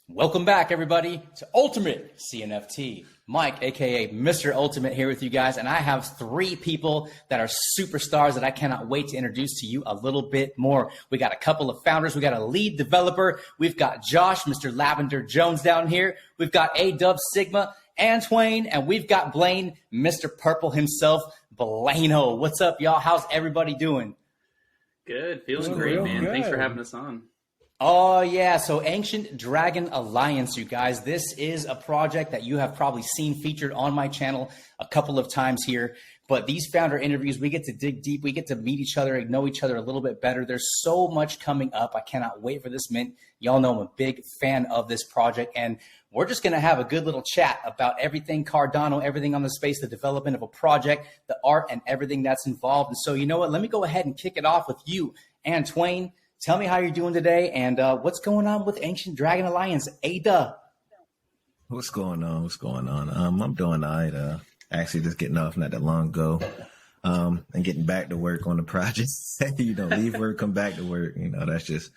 Welcome back, everybody, to Ultimate CNFT. Mike, aka Mr. Ultimate, here with you guys, and I have three people that are superstars that I cannot wait to introduce to you a little bit more. We got a couple of founders, we got a lead developer, we've got Josh, Mr. Lavender Jones down here, we've got A-Dub Sigma, Antwain, and we've got Blaine, Mr. Purple himself, Blaino. What's up, y'all? How's everybody doing? Good, feeling great, man. Good. Thanks for having us on. Oh, yeah. So Ancient Dragon Alliance, you guys. This is a project that you have probably seen featured on my channel a couple of times here. But these founder interviews, we get to dig deep. We get to meet each other and know each other a little bit better. There's so much coming up. I cannot wait for this mint. Y'all know I'm a big fan of this project. And we're just going to have a good little chat about everything Cardano, everything on the space, the development of a project, the art, and everything that's involved. And so, you know what? Let me go ahead and kick it off with you, Antwain. Tell me how you're doing today and what's going on with Ancient Dragon Alliance, A.D.A. What's going on? I'm doing all right. Actually just getting off not that long ago and getting back to work on the project. Leave work, come back to work. That's just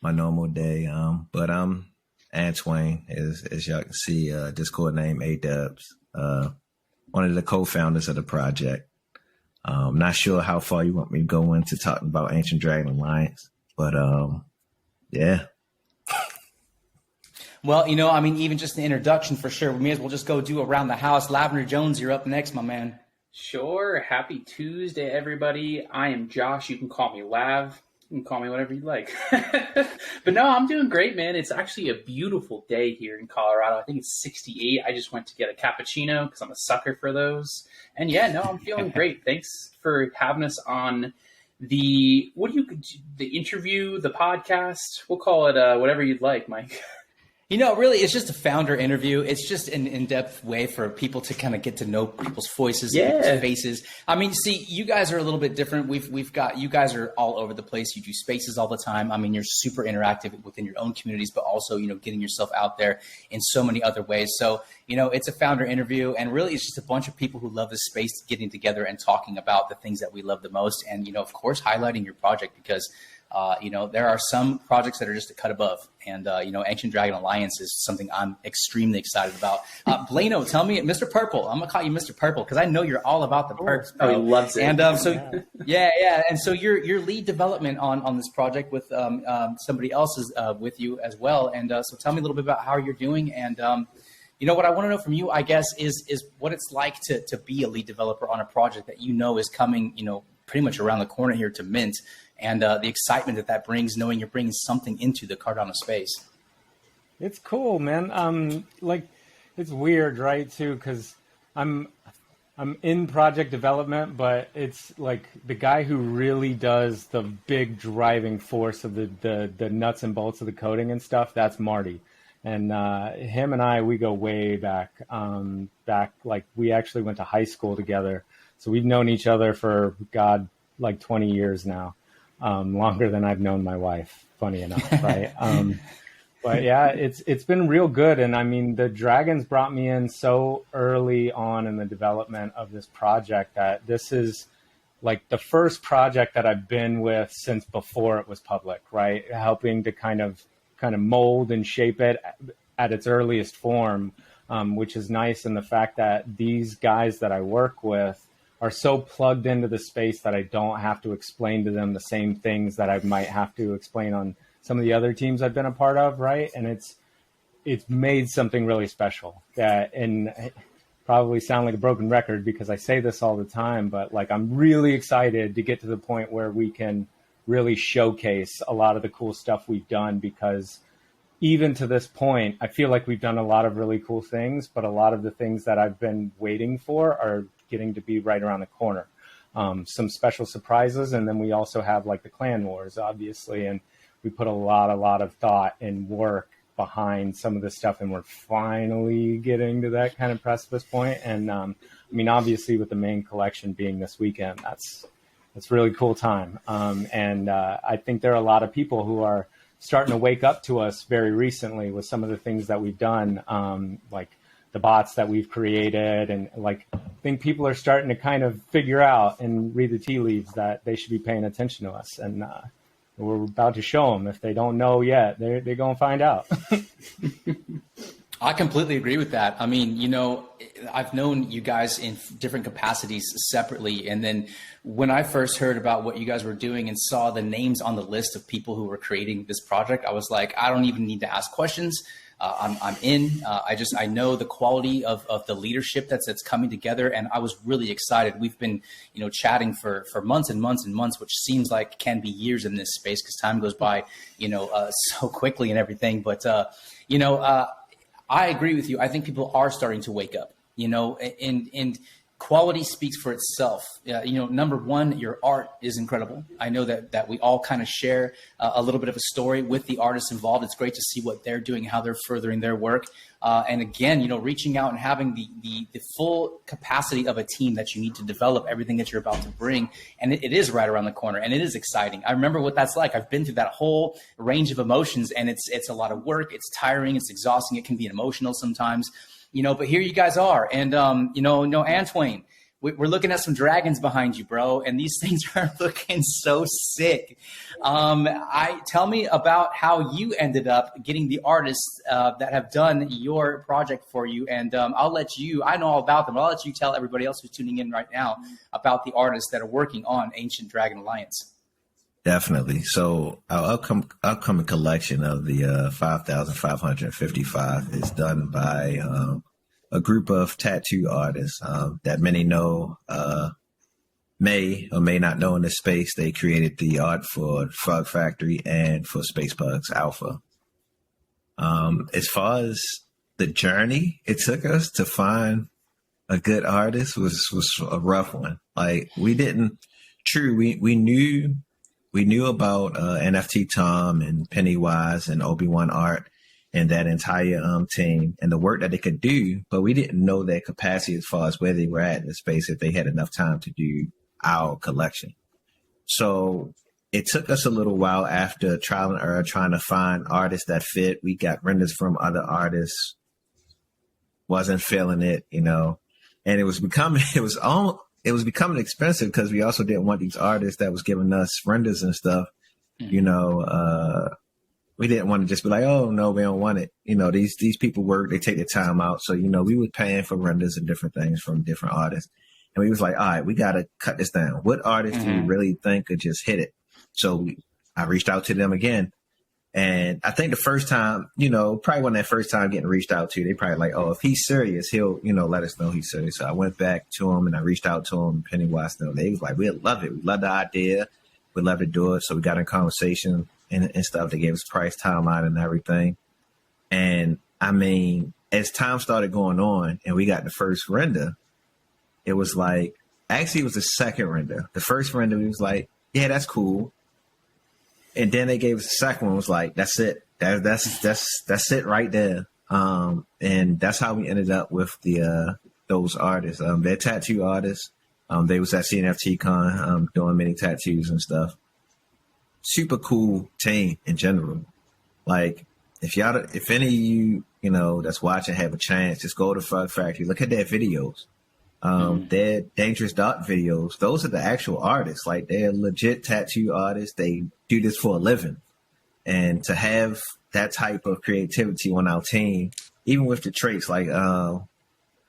my normal day. But I'm Antwain, as y'all can see, Discord name A-Dubs, one of the co-founders of the project. Not sure how far you want me to go into talking about Ancient Dragon Alliance. But, yeah. Well, even just an introduction for sure. We may as well just go do around the house. Lavender Jones, you're up next, my man. Sure. Happy Tuesday, everybody. I am Josh. You can call me Lav. You can call me whatever you like. But no, I'm doing great, man. It's actually a beautiful day here in Colorado. I think it's 68. I just went to get a cappuccino because I'm a sucker for those. And yeah, no, I'm feeling great. Thanks for having us on the interview, the podcast. We'll call it whatever you'd like, Mike. Really, it's just a founder interview. It's just an in-depth way for people to kind of get to know people's voices, and people's faces. See, you guys are a little bit different. We've got, you guys are all over the place. You do spaces all the time. You're super interactive within your own communities, but also, getting yourself out there in so many other ways. So, it's a founder interview, and really it's just a bunch of people who love this space getting together and talking about the things that we love the most. And, of course, highlighting your project because there are some projects that are just a cut above, and Ancient Dragon Alliance is something I'm extremely excited about. Blaino, tell me, Mr. Purple. I'm gonna call you Mr. Purple because I know you're all about the perks. Oh, he loves it. And yeah. And so your lead development on this project with somebody else is with you as well. And so tell me a little bit about how you're doing. And what I want to know from you, I guess, is what it's like to be a lead developer on a project that is coming, pretty much around the corner here to mint. And the excitement that brings, knowing you're bringing something into the Cardano space. It's cool, man. It's weird, right? Too, because I'm in project development, but it's like the guy who really does the big driving force of the nuts and bolts of the coding and stuff. That's Marty, and him and I, we go way back. Like we actually went to high school together, so we've known each other for 20 years now. Longer than I've known my wife, funny enough, right? But yeah, it's been real good. And the Dragons brought me in so early on in the development of this project that this is like the first project that I've been with since before it was public, right? Helping to kind of mold and shape it at its earliest form, which is nice. And the fact that these guys that I work with are so plugged into the space that I don't have to explain to them the same things that I might have to explain on some of the other teams I've been a part of, right? And it's made something really special. And probably sound like a broken record because I say this all the time, but I'm really excited to get to the point where we can really showcase a lot of the cool stuff we've done, because even to this point, I feel like we've done a lot of really cool things, but a lot of the things that I've been waiting for are getting to be right around the corner. Some special surprises. And then we also have the clan wars, obviously. And we put a lot of thought and work behind some of this stuff. And we're finally getting to that kind of precipice point. And obviously with the main collection being this weekend, that's really cool time. And I think there are a lot of people who are starting to wake up to us very recently with some of the things that we've done, like the bots that we've created. And I think people are starting to kind of figure out and read the tea leaves that they should be paying attention to us. And we're about to show them. If they don't know yet, they're going to find out. I completely agree with that. I mean, you know, I've known you guys in different capacities separately. And then when I first heard about what you guys were doing and saw the names on the list of people who were creating this project, I was like, I don't even need to ask questions. I'm in. I know the quality of the leadership that's coming together, and I was really excited. We've been, you know, chatting for months and months and months, which seems like can be years in this space because time goes by, you know, so quickly and everything. But you know, I agree with you. I think people are starting to wake up, you know, and quality speaks for itself. You know, number one, your art is incredible. I know that we all kind of share a little bit of a story with the artists involved. It's great to see what they're doing, how they're furthering their work. And again, you know, reaching out and having the full capacity of a team that you need to develop everything that you're about to bring. And it is right around the corner, and it is exciting. I remember what that's like. I've been through that whole range of emotions, and it's a lot of work. It's tiring. It's exhausting. It can be emotional sometimes. You know, but here you guys are. And, you know, Antoine, we're looking at some dragons behind you, bro. And these things are looking so sick. Tell me about how you ended up getting the artists that have done your project for you. And I'll let you, I know all about them. I'll let you tell everybody else who's tuning in right now about the artists that are working on Ancient Dragon Alliance. Definitely. So our upcoming collection of the 5,555 is done by a group of tattoo artists that many know, may or may not know in this space. They created the art for Frog Factory and for Space Bugs Alpha. As far as the journey it took us to find a good artist was a rough one. Like we knew about NFT Tom and Pennywise and Obi-Wan Art and that entire team and the work that they could do, but we didn't know their capacity as far as where they were at in the space if they had enough time to do our collection. So it took us a little while after trial and error trying to find artists that fit. We got renders from other artists, wasn't feeling it, you know, and it was becoming expensive because we also didn't want these artists that was giving us renders and stuff. You know, we didn't want to just be like, oh no, we don't want it. You know, these people work, they take their time out. So, you know, we were paying for renders and different things from different artists. And we was like, all right, we got to cut this down. What artists do you really think could just hit it? So I reached out to them again. And I think the first time, you know, probably wasn't that first time getting reached out to, they probably like, oh, if he's serious, he'll, you know, let us know he's serious. So I went back to him and I reached out to him, Pennywise. They was like, we love it. We love the idea. We'd love to do it. So we got in conversation and stuff. They gave us price, timeline and everything. And I mean, as time started going on and we got the first render, it was like, actually it was the second render. The first render, we was like, yeah, that's cool. And then they gave us the second one, was like, that's it. That's it right there. And that's how we ended up with those artists. They're tattoo artists. They was at CNFT Con, doing many tattoos and stuff. Super cool team in general. Like if any of you, you know, that's watching have a chance, just go to Frog Factory, look at their videos. Their Dangerous Dot videos, those are the actual artists. Like they're legit tattoo artists. They do this for a living. And to have that type of creativity on our team, even with the traits, like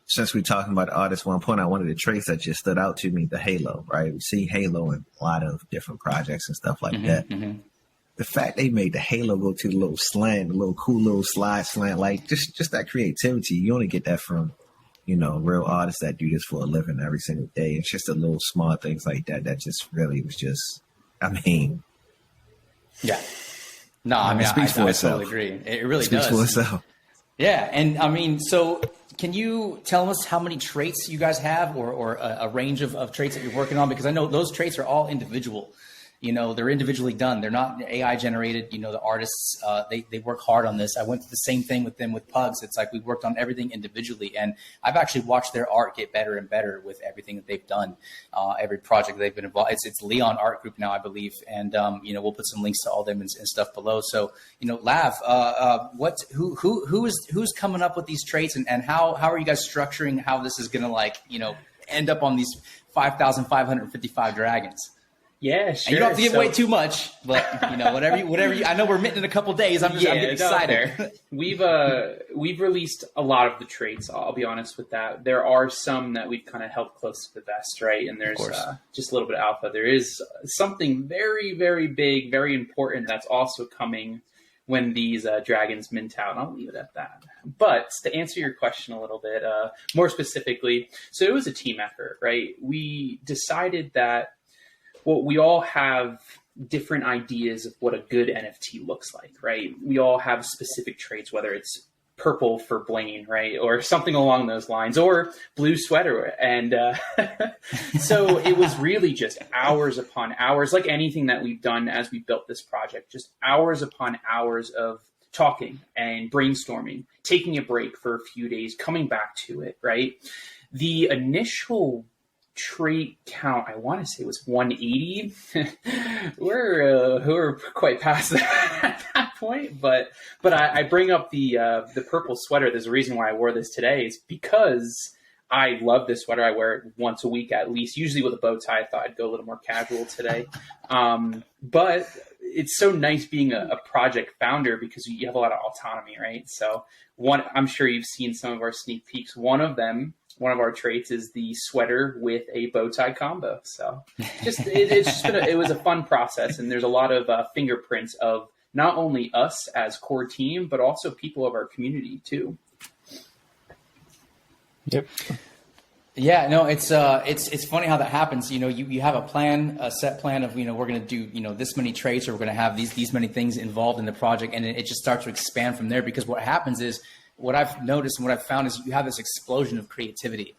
since we're talking about artists, one point, one of the traits that just stood out to me, the halo, right? We see halo in a lot of different projects and stuff like that. The fact they made the halo go to the little slant, the little cool little slide slant, like just that creativity, you only get that from, you know, real artists that do this for a living every single day. It's just the little small things like that that just really was just, I mean. Yeah. No, I mean, I totally agree. It really does. Speaks for itself. Yeah. And I mean, so can you tell us how many traits you guys have or a range of traits that you're working on? Because I know those traits are all individual. You know, they're individually done. They're not AI generated. You know, the artists, they work hard on this. I went through the same thing with them with Pugs. It's like we worked on everything individually. And I've actually watched their art get better and better with everything that they've done, every project they've been involved. It's Leon Art Group now, I believe. And, you know, we'll put some links to all them and stuff below. So, you know, Lav, who's coming up with these traits and how are you guys structuring how this is going to, like, you know, end up on these 5,555 dragons? Yeah, sure. And you don't have to give away too much, but whatever you, I know we're minting in a couple days. I'm getting excited. We've released a lot of the traits. I'll be honest with that. There are some that we've kind of held close to the vest, right? And there's just a little bit of alpha. There is something very, very big, very important that's also coming when these dragons mint out, and I'll leave it at that. But to answer your question a little bit more specifically, so it was a team effort, right? We decided that we all have different ideas of what a good NFT looks like, right? We all have specific traits, whether it's purple for bling, right? Or something along those lines, or blue sweater. And so it was really just hours upon hours, like anything that we've done as we built this project, just hours upon hours of talking and brainstorming, taking a break for a few days, coming back to it, right? The initial trait count, I want to say, was 180. We're quite past that at that point, but I bring up the purple sweater. There's a reason why I wore this today. Is because I love this sweater. I wear it once a week at least, usually with a bow tie. I thought I'd go a little more casual today. But it's so nice being a project founder because you have a lot of autonomy, right? So I'm sure you've seen some of our sneak peeks. One of our traits is the sweater with a bow tie combo. So it was a fun process, and there's a lot of fingerprints of not only us as core team, but also people of our community too. Yep. Yeah, no, it's funny how that happens. You have a set plan of, we're going to do, this many traits, or we're going to have these many things involved in the project. And it just starts to expand from there, because what happens is, what I've noticed and what I've found is you have this explosion of creativity,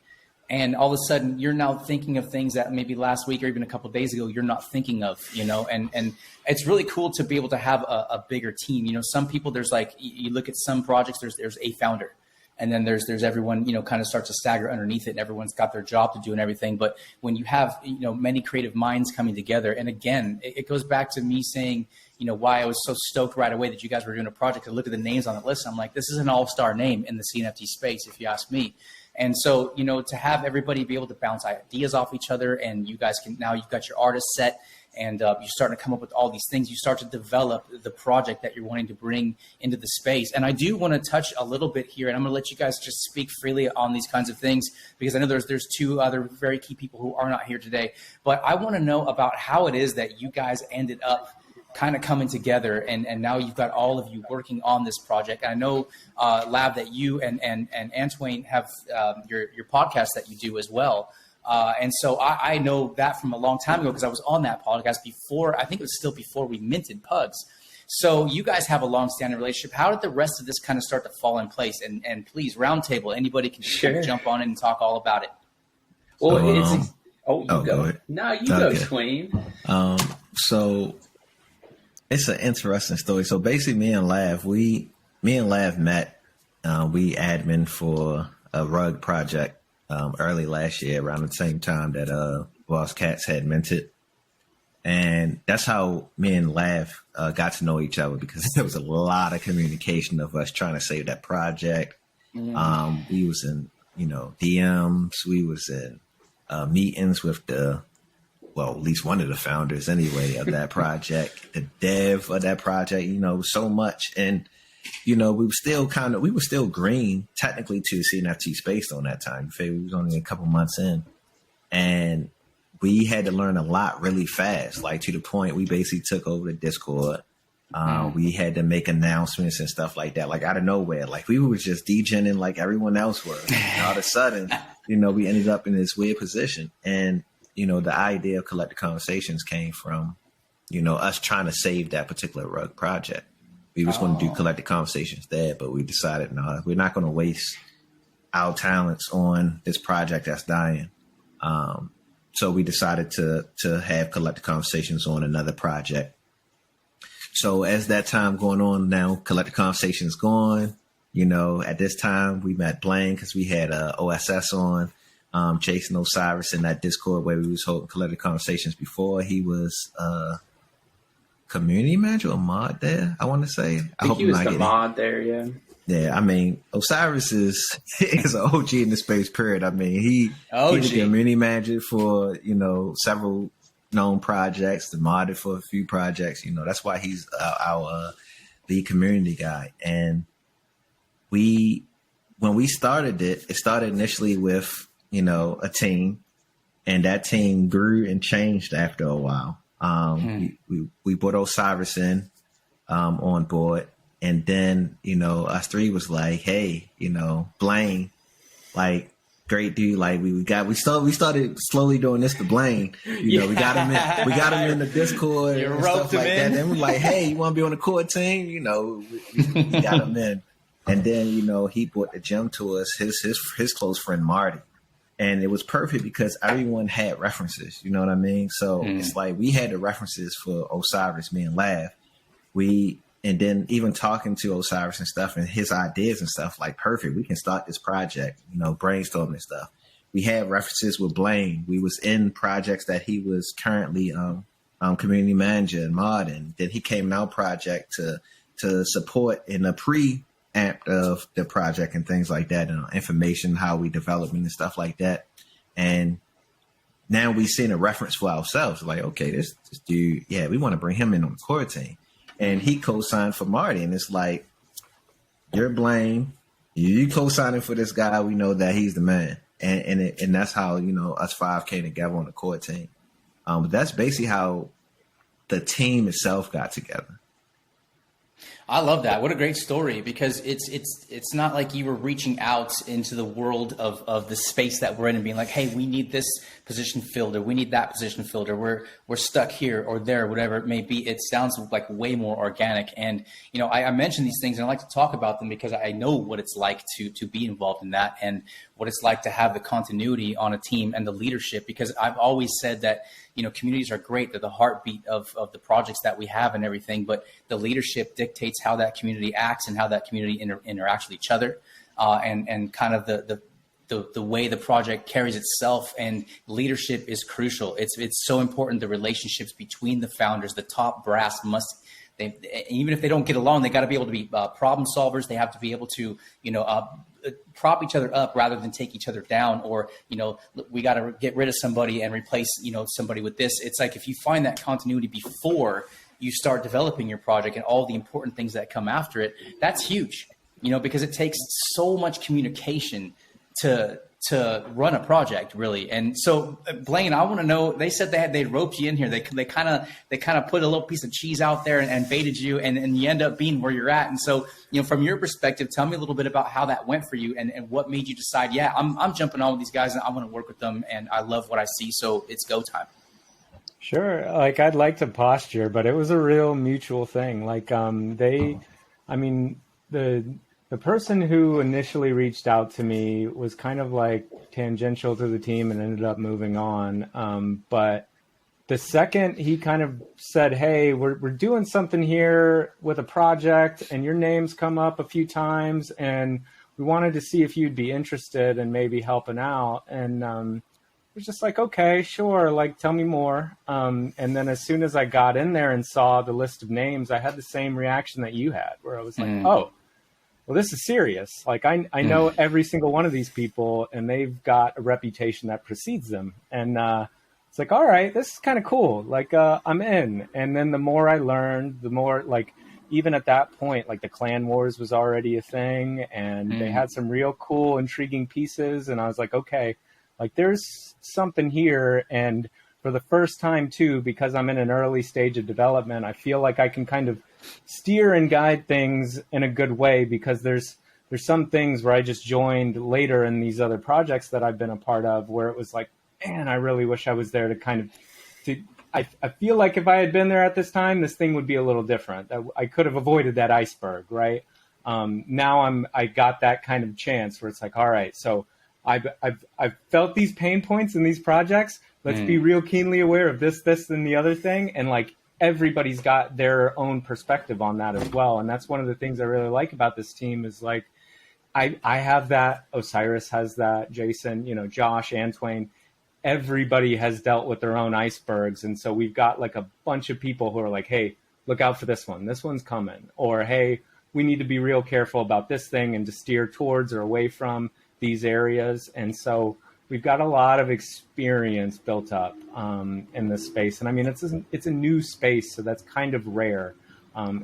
and all of a sudden you're now thinking of things that maybe last week or even a couple of days ago you're not thinking of, and it's really cool to be able to have a bigger team. Some people, there's like, you look at some projects, there's a founder, and then there's everyone, kind of starts to stagger underneath it, and everyone's got their job to do and everything. But when you have, many creative minds coming together, and again, it goes back to me saying, why I was so stoked right away that you guys were doing a project. I look at the names on the list, and I'm like, this is an all-star name in the CNFT space, if you ask me. And so, to have everybody be able to bounce ideas off each other, and you guys now you've got your artist set, and you're starting to come up with all these things. You start to develop the project that you're wanting to bring into the space. And I do want to touch a little bit here, and I'm going to let you guys just speak freely on these kinds of things, because I know there's two other very key people who are not here today. But I want to know about how it is that you guys ended up kind of coming together, and now you've got all of you working on this project. And I know, Lab, that you and Antoine have your podcast that you do as well. And so I know that from a long time ago, because I was on that podcast before. I think it was still before we minted Pugs. So you guys have a long-standing relationship. How did the rest of this kind of start to fall in place? And please, roundtable, anybody can just kind of jump on in and talk all about it. Well, go. No, you go, Twain. So it's an interesting story. So basically, me and Lav met. We admin for a rug project early last year, around the same time that Boss Cats had minted. And that's how me and Lav got to know each other, because there was a lot of communication of us trying to save that project. Mm-hmm. We was in, DMs. We was in meetings with at least one of the founders anyway of that project, the dev of that project, so much. And, we were still green technically to the CNFT space on that time. We was only a couple months in, and we had to learn a lot really fast, like to the point we basically took over the Discord. We had to make announcements and stuff like that, like out of nowhere. Like we were just degenning like everyone else was. And all of a sudden, we ended up in this weird position. And, the idea of Collective Conversations came from, us trying to save that particular rug project. We was going to do Collective Conversations there, but we decided, no, we're not going to waste our talents on this project that's dying. So we decided to have Collective Conversations on another project. So as that time going on now, Collective Conversations gone. At this time we met Blaine because we had OSS on. Jason Osiris in that Discord where we was holding Collective Conversations before. He was community manager or mod there, I want to say. I hope he was the mod there, yeah. Yeah, I mean, Osiris is an OG in the space, period. I mean, he was a community manager for, several known projects, the modded for a few projects. You know, that's why he's our lead community guy. And when we started it started initially with, you know, a team, and that team grew and changed after a while. We brought Osiris in on board, and then, you know, us three was like, hey, you know, Blaine, like, great dude. Like we started slowly doing this to Blaine. You know, we got him in the Discord and stuff like that. Then we're like, hey, you want to be on the core team? You know, we got him in. And then, you know, he brought the gem to us, his close friend Marty. And it was perfect because everyone had references, you know what I mean? So it's like we had the references for Osiris, me and Lav. And then even talking to Osiris and stuff and his ideas and stuff, like, perfect, we can start this project, you know, brainstorming and stuff. We had references with Blaine. We was in projects that he was currently community manager and modding. Then he came in our project to support in the pre-amp of the project and things like that, and information, how we developing and stuff like that. And now we seen a reference for ourselves, like, okay, this dude, yeah, we want to bring him in on the core team. And he co-signed for Marty, and it's like, you're Blaine, you co-signing for this guy. We know that he's the man, and that's how, you know, us five came together on the core team. But that's basically how the team itself got together. I love that. What a great story, because it's not like you were reaching out into the world of the space that we're in and being like, hey, we need this position filled, or we need that position filled, or we're stuck here or there, whatever it may be. It sounds like way more organic. And, you know, I mention these things and I like to talk about them because I know what it's like to be involved in that, and what it's like to have the continuity on a team and the leadership, because I've always said that, you know, communities are great. They're the heartbeat of the projects that we have and everything, but the leadership dictates how that community acts and how that community interacts with each other, and kind of the way the project carries itself. And leadership is crucial. It's so important. The relationships between the founders, the top brass even if they don't get along, they got to be able to be problem solvers. They have to be able to, you know, prop each other up rather than take each other down, or, you know, we got to get rid of somebody and replace, you know, somebody with this. It's like, if you find that continuity before you start developing your project and all the important things that come after it, that's huge, you know, because it takes so much communication to run a project, really. And so, Blaine, I want to know, they said they roped you in here. They kind of put a little piece of cheese out there and baited you, and you end up being where you're at. And so, you know, from your perspective, tell me a little bit about how that went for you, and what made you decide, yeah, I'm jumping on with these guys and I want to work with them, and I love what I see, so it's go time. Sure. Like, I'd like to posture, but it was a real mutual thing. Like, the person who initially reached out to me was kind of like tangential to the team and ended up moving on. But the second he kind of said, hey, we're doing something here with a project, and your name's come up a few times, and we wanted to see if you'd be interested in maybe helping out. And it was just like, okay, sure, like, tell me more. And then as soon as I got in there and saw the list of names, I had the same reaction that you had, where I was like, oh, well, this is serious. Like, I know every single one of these people, and they've got a reputation that precedes them. And it's like, all right, this is kind of cool. Like, I'm in. And then the more I learned, the more, like, even at that point, like, the clan wars was already a thing, and they had some real cool, intriguing pieces. And I was like, okay, like, there's something here. And for the first time too, because I'm in an early stage of development, I feel like I can kind of steer and guide things in a good way, because there's some things where I just joined later in these other projects that I've been a part of, where it was like, man, I really wish I was there I feel like if I had been there at this time, this thing would be a little different. I could have avoided that iceberg, right? Now I got that kind of chance where it's like, all right, so I've felt these pain points in these projects. Let's be real keenly aware of this, and the other thing. And, like, everybody's got their own perspective on that as well. And that's one of the things I really like about this team is, like, I have that, Osiris has that, Jason, you know, Josh, Antwain, everybody has dealt with their own icebergs. And so we've got, like, a bunch of people who are like, hey, look out for this one. This one's coming. Or, hey, we need to be real careful about this thing and to steer towards or away from these areas. And so we've got a lot of experience built up in this space. And I mean, it's a new space, so that's kind of rare,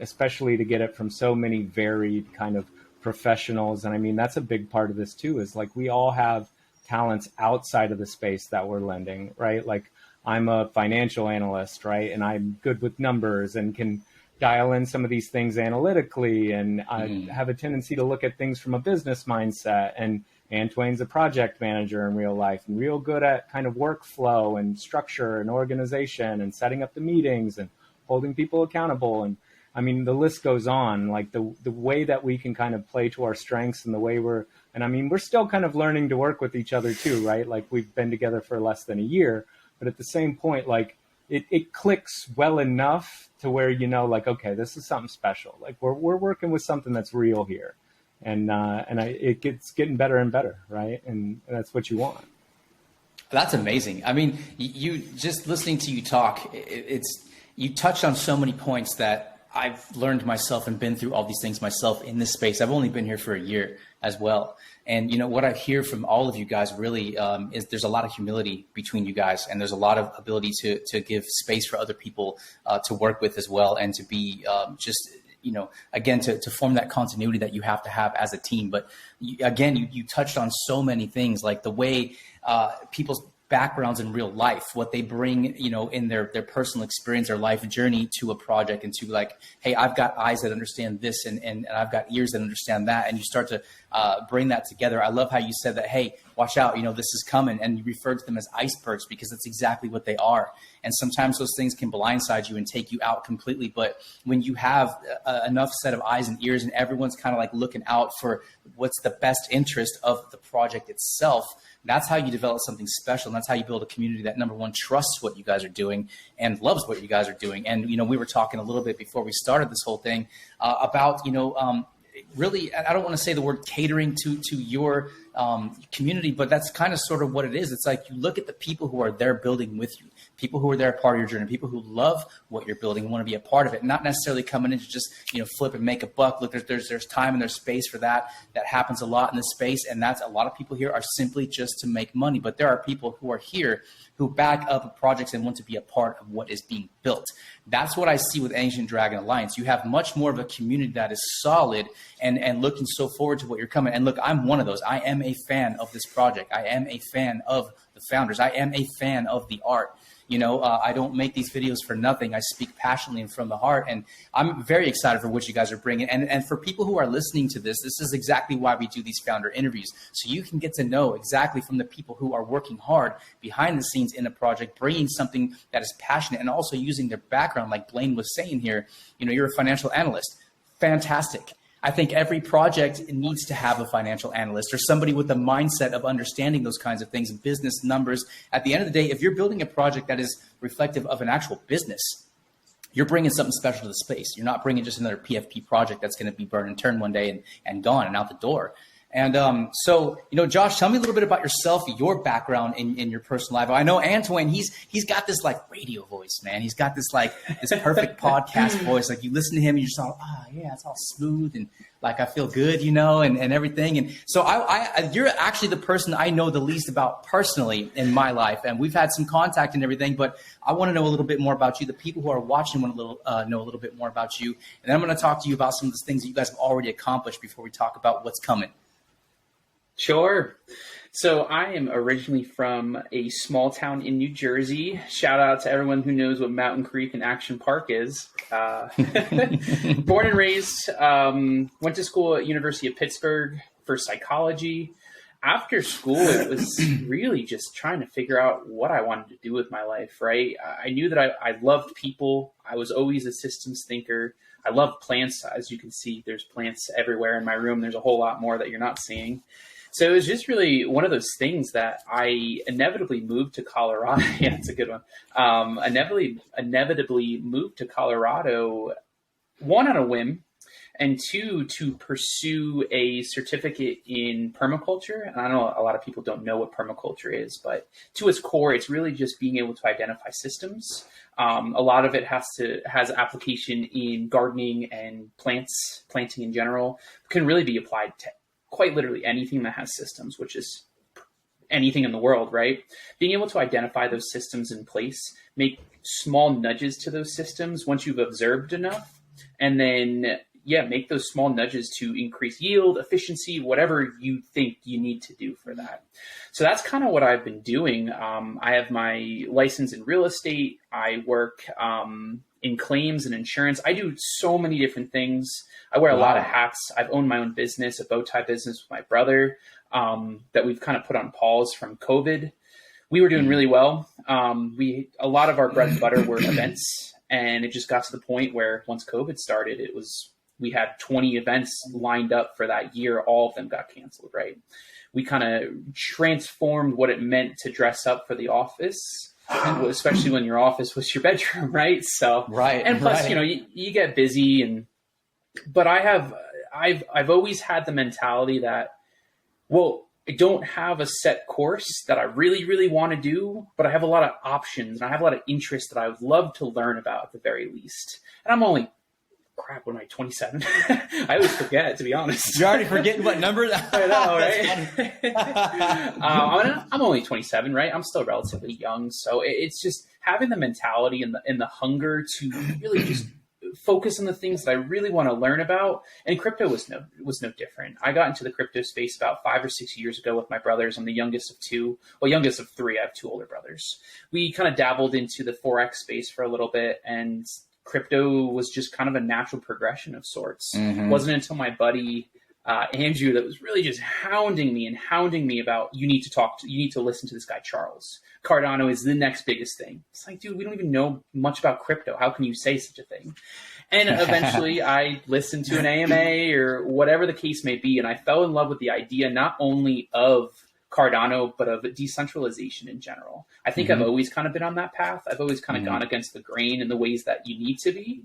especially to get it from so many varied kind of professionals. And I mean, that's a big part of this too, is like we all have talents outside of the space that we're lending, right? Like I'm a financial analyst, right? And I'm good with numbers and can dial in some of these things analytically. And I have a tendency to look at things from a business mindset. And Antoine's a project manager in real life and real good at kind of workflow and structure and organization and setting up the meetings and holding people accountable. And I mean, the list goes on, like the way that we can kind of play to our strengths and the way we're still kind of learning to work with each other too, right? Like we've been together for less than a year, but at the same point, like it clicks well enough to where, you know, like, okay, this is something special. Like we're working with something that's real here. And it gets getting better and better, right? And that's what you want. That's amazing. I mean, you just listening to you talk, you touched on so many points that I've learned myself and been through all these things myself in this space. I've only been here for a year as well. And, you know, what I hear from all of you guys really is there's a lot of humility between you guys, and there's a lot of ability to give space for other people to work with as well, and to be just, you know, again, to form that continuity that you have to have as a team. But you touched on so many things, like the way people's backgrounds in real life, what they bring, you know, in their personal experience or life journey to a project, and to like, hey, I've got eyes that understand this, and I've got ears that understand that. And you start to bring that together. I love how you said that, hey, watch out, you know, this is coming. And you referred to them as icebergs, because that's exactly what they are. And sometimes those things can blindside you and take you out completely. But when you have enough set of eyes and ears, and everyone's kind of like looking out for what's the best interest of the project itself, that's how you develop something special. And that's how you build a community that, number one, trusts what you guys are doing and loves what you guys are doing. And, you know, we were talking a little bit before we started this whole thing about, you know, really, I don't want to say the word catering to your community, but that's kind of sort of what it is. It's like you look at the people who are there building with you, people who are there part of your journey, people who love what you're building and want to be a part of it, not necessarily coming in to just, you know, flip and make a buck. Look, there's time and there's space for that. That happens a lot in this space, and that's a lot of people here are simply just to make money. But there are people who are here who back up projects and want to be a part of what is being built. That's what I see with Ancient Dragon Alliance. You have much more of a community that is solid and looking so forward to what you're coming. And look, I'm one of those. I am a fan of this project. I am a fan of the founders. I am a fan of the art. You know, I don't make these videos for nothing. I speak passionately and from the heart, and I'm very excited for what you guys are bringing. And for people who are listening to this, this is exactly why we do these founder interviews. So you can get to know exactly from the people who are working hard behind the scenes in a project, bringing something that is passionate, and also using their background, like Blaine was saying here. You know, you're a financial analyst. Fantastic. I think every project needs to have a financial analyst or somebody with the mindset of understanding those kinds of things, business numbers. At the end of the day, if you're building a project that is reflective of an actual business, you're bringing something special to the space. You're not bringing just another PFP project that's going to be burn and turn one day and gone and out the door. And so, you know, Josh, tell me a little bit about yourself, your background in your personal life. I know Antoine, he's got this like radio voice, man. He's got this like this perfect podcast voice. Like you listen to him and you're just all, yeah, it's all smooth and like I feel good, you know, and everything. And so you're actually the person I know the least about personally in my life. And we've had some contact and everything, but I want to know a little bit more about you. The people who are watching want to know a little bit more about you. And then I'm going to talk to you about some of the things that you guys have already accomplished before we talk about what's coming. Sure. So I am originally from a small town in New Jersey. Shout out to everyone who knows what Mountain Creek and Action Park is. Born and raised, went to school at University of Pittsburgh for psychology. After school, it was really just trying to figure out what I wanted to do with my life, right? I knew that I loved people. I was always a systems thinker. I love plants. As you can see, there's plants everywhere in my room. There's a whole lot more that you're not seeing. So it was just really one of those things that I inevitably moved to Colorado. Yeah, it's a good one. Inevitably moved to Colorado, one, on a whim, and two, to pursue a certificate in permaculture. And I know a lot of people don't know what permaculture is, but to its core, it's really just being able to identify systems. A lot of it has application in gardening and planting in general. Can really be applied to quite literally anything that has systems, which is anything in the world, right? Being able to identify those systems in place, make small nudges to those systems once you've observed enough, and then make those small nudges to increase yield, efficiency, whatever you think you need to do for that. So that's kind of what I've been doing. I have my license in real estate. I work in claims and insurance. I do so many different things. I wear a lot of hats. I've owned my own business, a bow tie business with my brother that we've kind of put on pause from COVID. We were doing really well. A lot of our bread and butter were events, and it just got to the point where once COVID started, we had 20 events lined up for that year. All of them got canceled, right? We kind of transformed what it meant to dress up for the office, especially when your office was your bedroom, right? So, and plus, you get busy, but I've always had the mentality that, well, I don't have a set course that I really, really want to do, but I have a lot of options and I have a lot of interests that I would love to learn about at the very least. And I'm only, what am I, 27? I always forget, to be honest. You're already forgetting what number? I know, right? I'm only 27, right? I'm still relatively young. So it's just having the mentality and the hunger to really just focus on the things that I really want to learn about. And crypto was no different. I got into the crypto space about 5 or 6 years ago with my brothers. I'm the youngest of two. Well, youngest of three. I have two older brothers. We kind of dabbled into the Forex space for a little bit, and crypto was just kind of a natural progression of sorts. It wasn't until my buddy Andrew that was really just hounding me about, you need to listen to this guy, Charles. Cardano is the next biggest thing. It's like, dude, we don't even know much about crypto. How can you say such a thing? And eventually I listened to an AMA or whatever the case may be, and I fell in love with the idea not only of Cardano, but of decentralization in general. I think I've always kind of been on that path. I've always kind of gone against the grain in the ways that you need to be,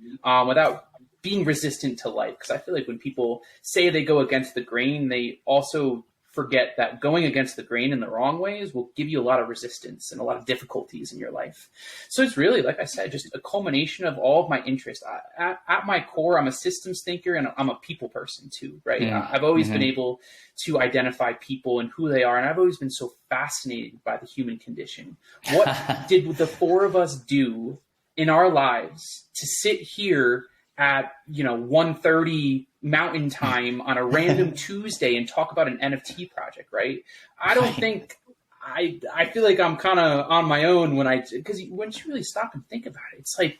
without being resistant to life. Because I feel like when people say they go against the grain, they also forget that going against the grain in the wrong ways will give you a lot of resistance and a lot of difficulties in your life. So it's really, like I said, just a culmination of all of my interests. At my core, I'm a systems thinker and I'm a people person too, right? I've always been able to identify people and who they are. And I've always been so fascinated by the human condition. What did the four of us do in our lives to sit here at 1:30 Mountain Time on a random Tuesday and talk about an NFT project, right? I don't think I feel like I'm kind of on my own because once you really stop and think about it, it's like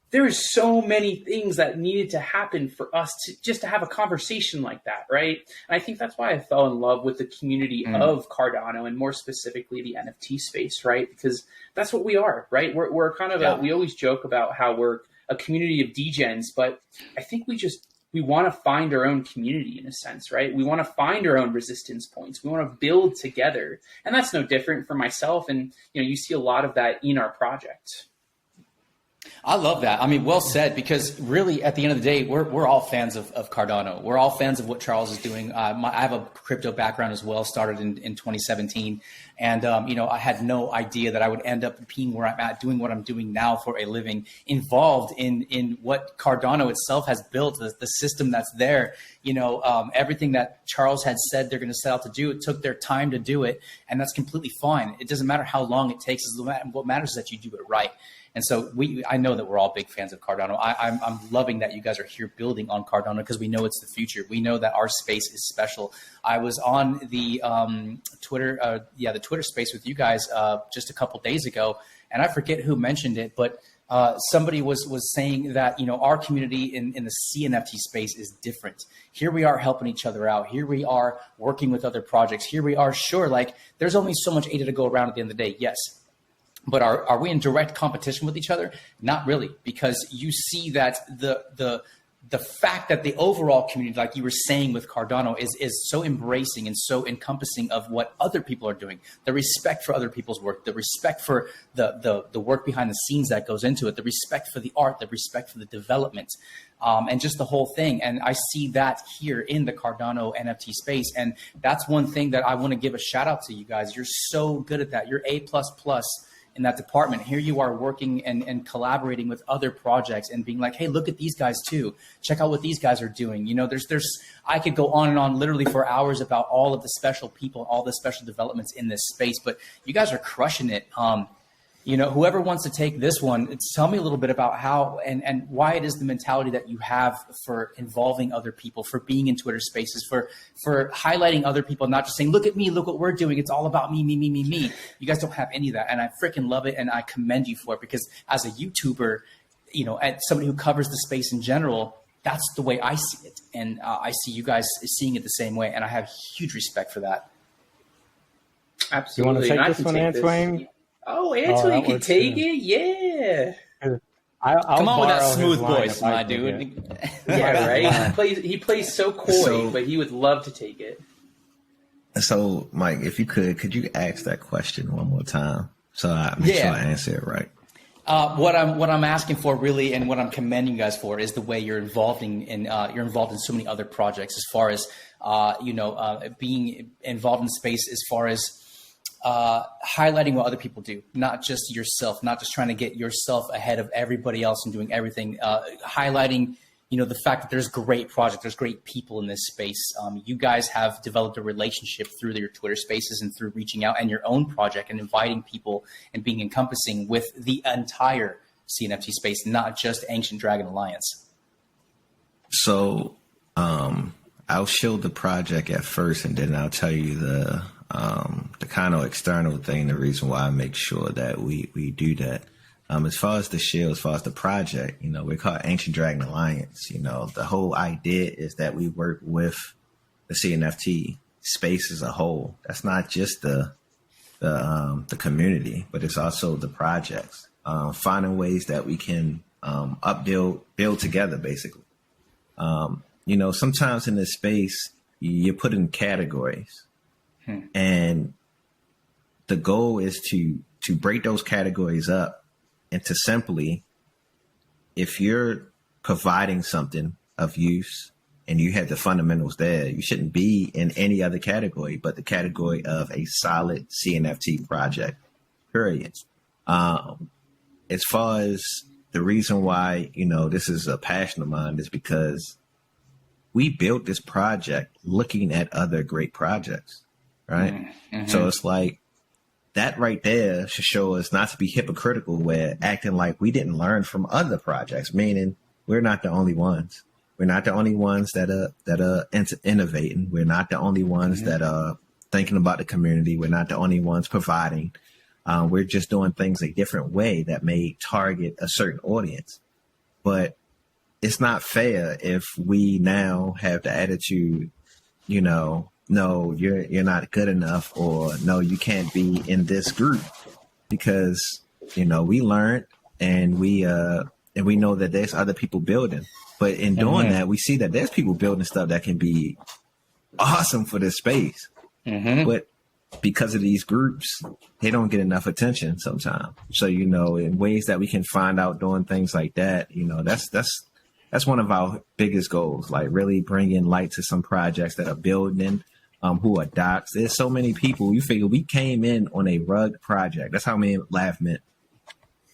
there's so many things that needed to happen for us to have a conversation like that, right? And I think that's why I fell in love with the community of Cardano, and more specifically the NFT space, right? Because that's what we are, right? We're kind of we always joke about how we're a community of degens, but I think we want to find our own community in a sense, right? We want to find our own resistance points. We want to build together. And that's no different for myself. And, you see a lot of that in our project. I love that. I mean, well said, because really at the end of the day, we're all fans of Cardano. We're all fans of what Charles is doing. I have a crypto background as well, started in 2017. And, I had no idea that I would end up being where I'm at, doing what I'm doing now for a living, involved in what Cardano itself has built, the system that's there. Everything that Charles had said they're going to set out to do, it took their time to do it. And that's completely fine. It doesn't matter how long it takes. What matters is that you do it right. And so I know that we're all big fans of Cardano. I'm loving that you guys are here building on Cardano, because we know it's the future. We know that our space is special. I was on the the Twitter space with you guys just a couple days ago, and I forget who mentioned it, but somebody was saying that our community in the CNFT space is different. Here we are helping each other out. Here we are working with other projects. Here we are, sure, like there's only so much ADA to go around at the end of the day. Yes. But are we in direct competition with each other? Not really, because you see that the fact that the overall community, like you were saying with Cardano, is so embracing and so encompassing of what other people are doing, the respect for other people's work, the respect for the work behind the scenes that goes into it, the respect for the art, the respect for the development, and just the whole thing. And I see that here in the Cardano NFT space. And that's one thing that I want to give a shout out to you guys. You're so good at that. You're A++. in that department. Here you are working and collaborating with other projects and being like, hey, look at these guys too. Check out what these guys are doing. You know, I could go on and on literally for hours about all of the special people, all the special developments in this space, but you guys are crushing it. You know, whoever wants to take this one, tell me a little bit about how and why it is the mentality that you have for involving other people, for being in Twitter spaces, for highlighting other people, not just saying, look at me, look what we're doing. It's all about me, me, me, me, me. You guys don't have any of that. And I freaking love it. And I commend you for it, because as a YouTuber, you know, as somebody who covers the space in general, that's the way I see it. And I see you guys seeing it the same way. And I have huge respect for that. Absolutely. You want to take this one, Answing? Oh, Antoine, you can take it? Yeah. I'll come on with that borrow smooth his line voice, if I my can dude. get it. Yeah, right? He plays so coy, but he would love to take it. So, Mike, if you could you ask that question one more time so I make sure I answer it right? Mm-hmm. What I'm asking for really, and what I'm commending you guys for, is the way you're involved in so many other projects, as far as being involved in space, as far as highlighting what other people do, not just yourself, not just trying to get yourself ahead of everybody else and doing everything, highlighting, you know, the fact that there's great projects, there's great people in this space. You guys have developed a relationship through your Twitter spaces and through reaching out and your own project and inviting people and being encompassing with the entire CNFT space, not just Ancient Dragon Alliance. So I'll show the project at first, and then I'll tell you the kind of external thing, the reason why I make sure that we do that. As far as the shield, as far as the project, you know, we're called Ancient Dragon Alliance. You know, the whole idea is that we work with the CNFT space as a whole. That's not just the community, but it's also the projects. Finding ways that we can build together, basically. You know, sometimes in this space, you're put in categories. And the goal is to break those categories up into simply, if you're providing something of use and you have the fundamentals there, you shouldn't be in any other category but the category of a solid CNFT project, period. As far as the reason why, you know, this is a passion of mine is because we built this project looking at other great projects. Right. Mm-hmm. So it's like that right there should show us not to be hypocritical. We're acting like we didn't learn from other projects, meaning we're not the only ones. We're not the only ones that are innovating. We're not the only ones that are thinking about the community. We're not the only ones providing. We're just doing things a different way that may target a certain audience. But it's not fair if we now have the attitude, you know, no, you're not good enough, or no, you can't be in this group, because, you know, we learned and we know that there's other people building. But in doing that, we see that there's people building stuff that can be awesome for this space. But because of these groups, they don't get enough attention sometimes. So, you know, in ways that we can find out doing things like that, you know, that's one of our biggest goals, like really bringing light to some projects that are building, who are docs. There's so many people. You figure we came in on a rug project. That's how many laugh meant.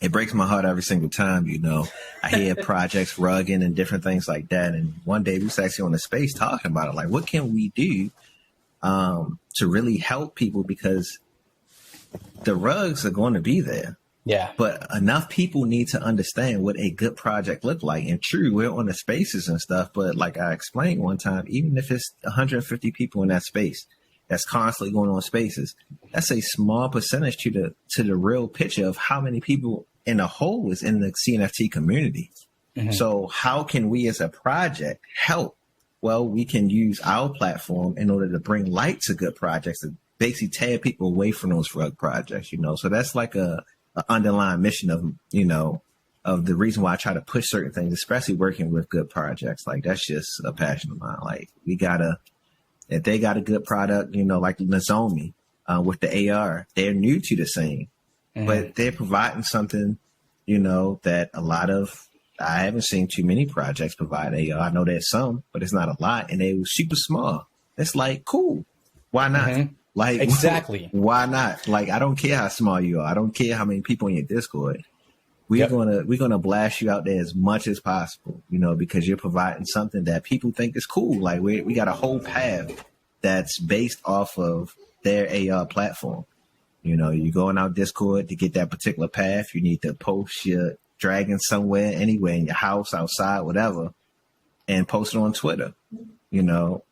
It breaks my heart every single time, you know, I hear projects rugging and different things like that. And one day we was actually on the space talking about it. Like, what can we do to really help people? Because the rugs are going to be there. Yeah. But enough people need to understand what a good project look like. And true, we're on the spaces and stuff. But like I explained one time, even if it's 150 people in that space that's constantly going on spaces, that's a small percentage to the real picture of how many people in a whole is in the CNFT community. So how can we as a project help? Well, we can use our platform in order to bring light to good projects, to basically tear people away from those rug projects, you know. So that's like a underlying mission of, you know, of the reason why I try to push certain things, especially working with good projects. Like, that's just a passion of mine. Like, if they got a good product, you know, like Nozomi with the AR, they're new to the scene, but they're providing something, you know, that I haven't seen too many projects provide AR. I know there's some, but it's not a lot. And they were super small. It's like, cool. Why not? Like, exactly. Why not? Like, I don't care how small you are. I don't care how many people in your Discord. We're gonna blast you out there as much as possible, you know, because you're providing something that people think is cool. Like we got a whole path that's based off of their AR platform. You know, you go on our Discord to get that particular path. You need to post your dragon somewhere, anywhere in your house, outside, whatever, and post it on Twitter. You know,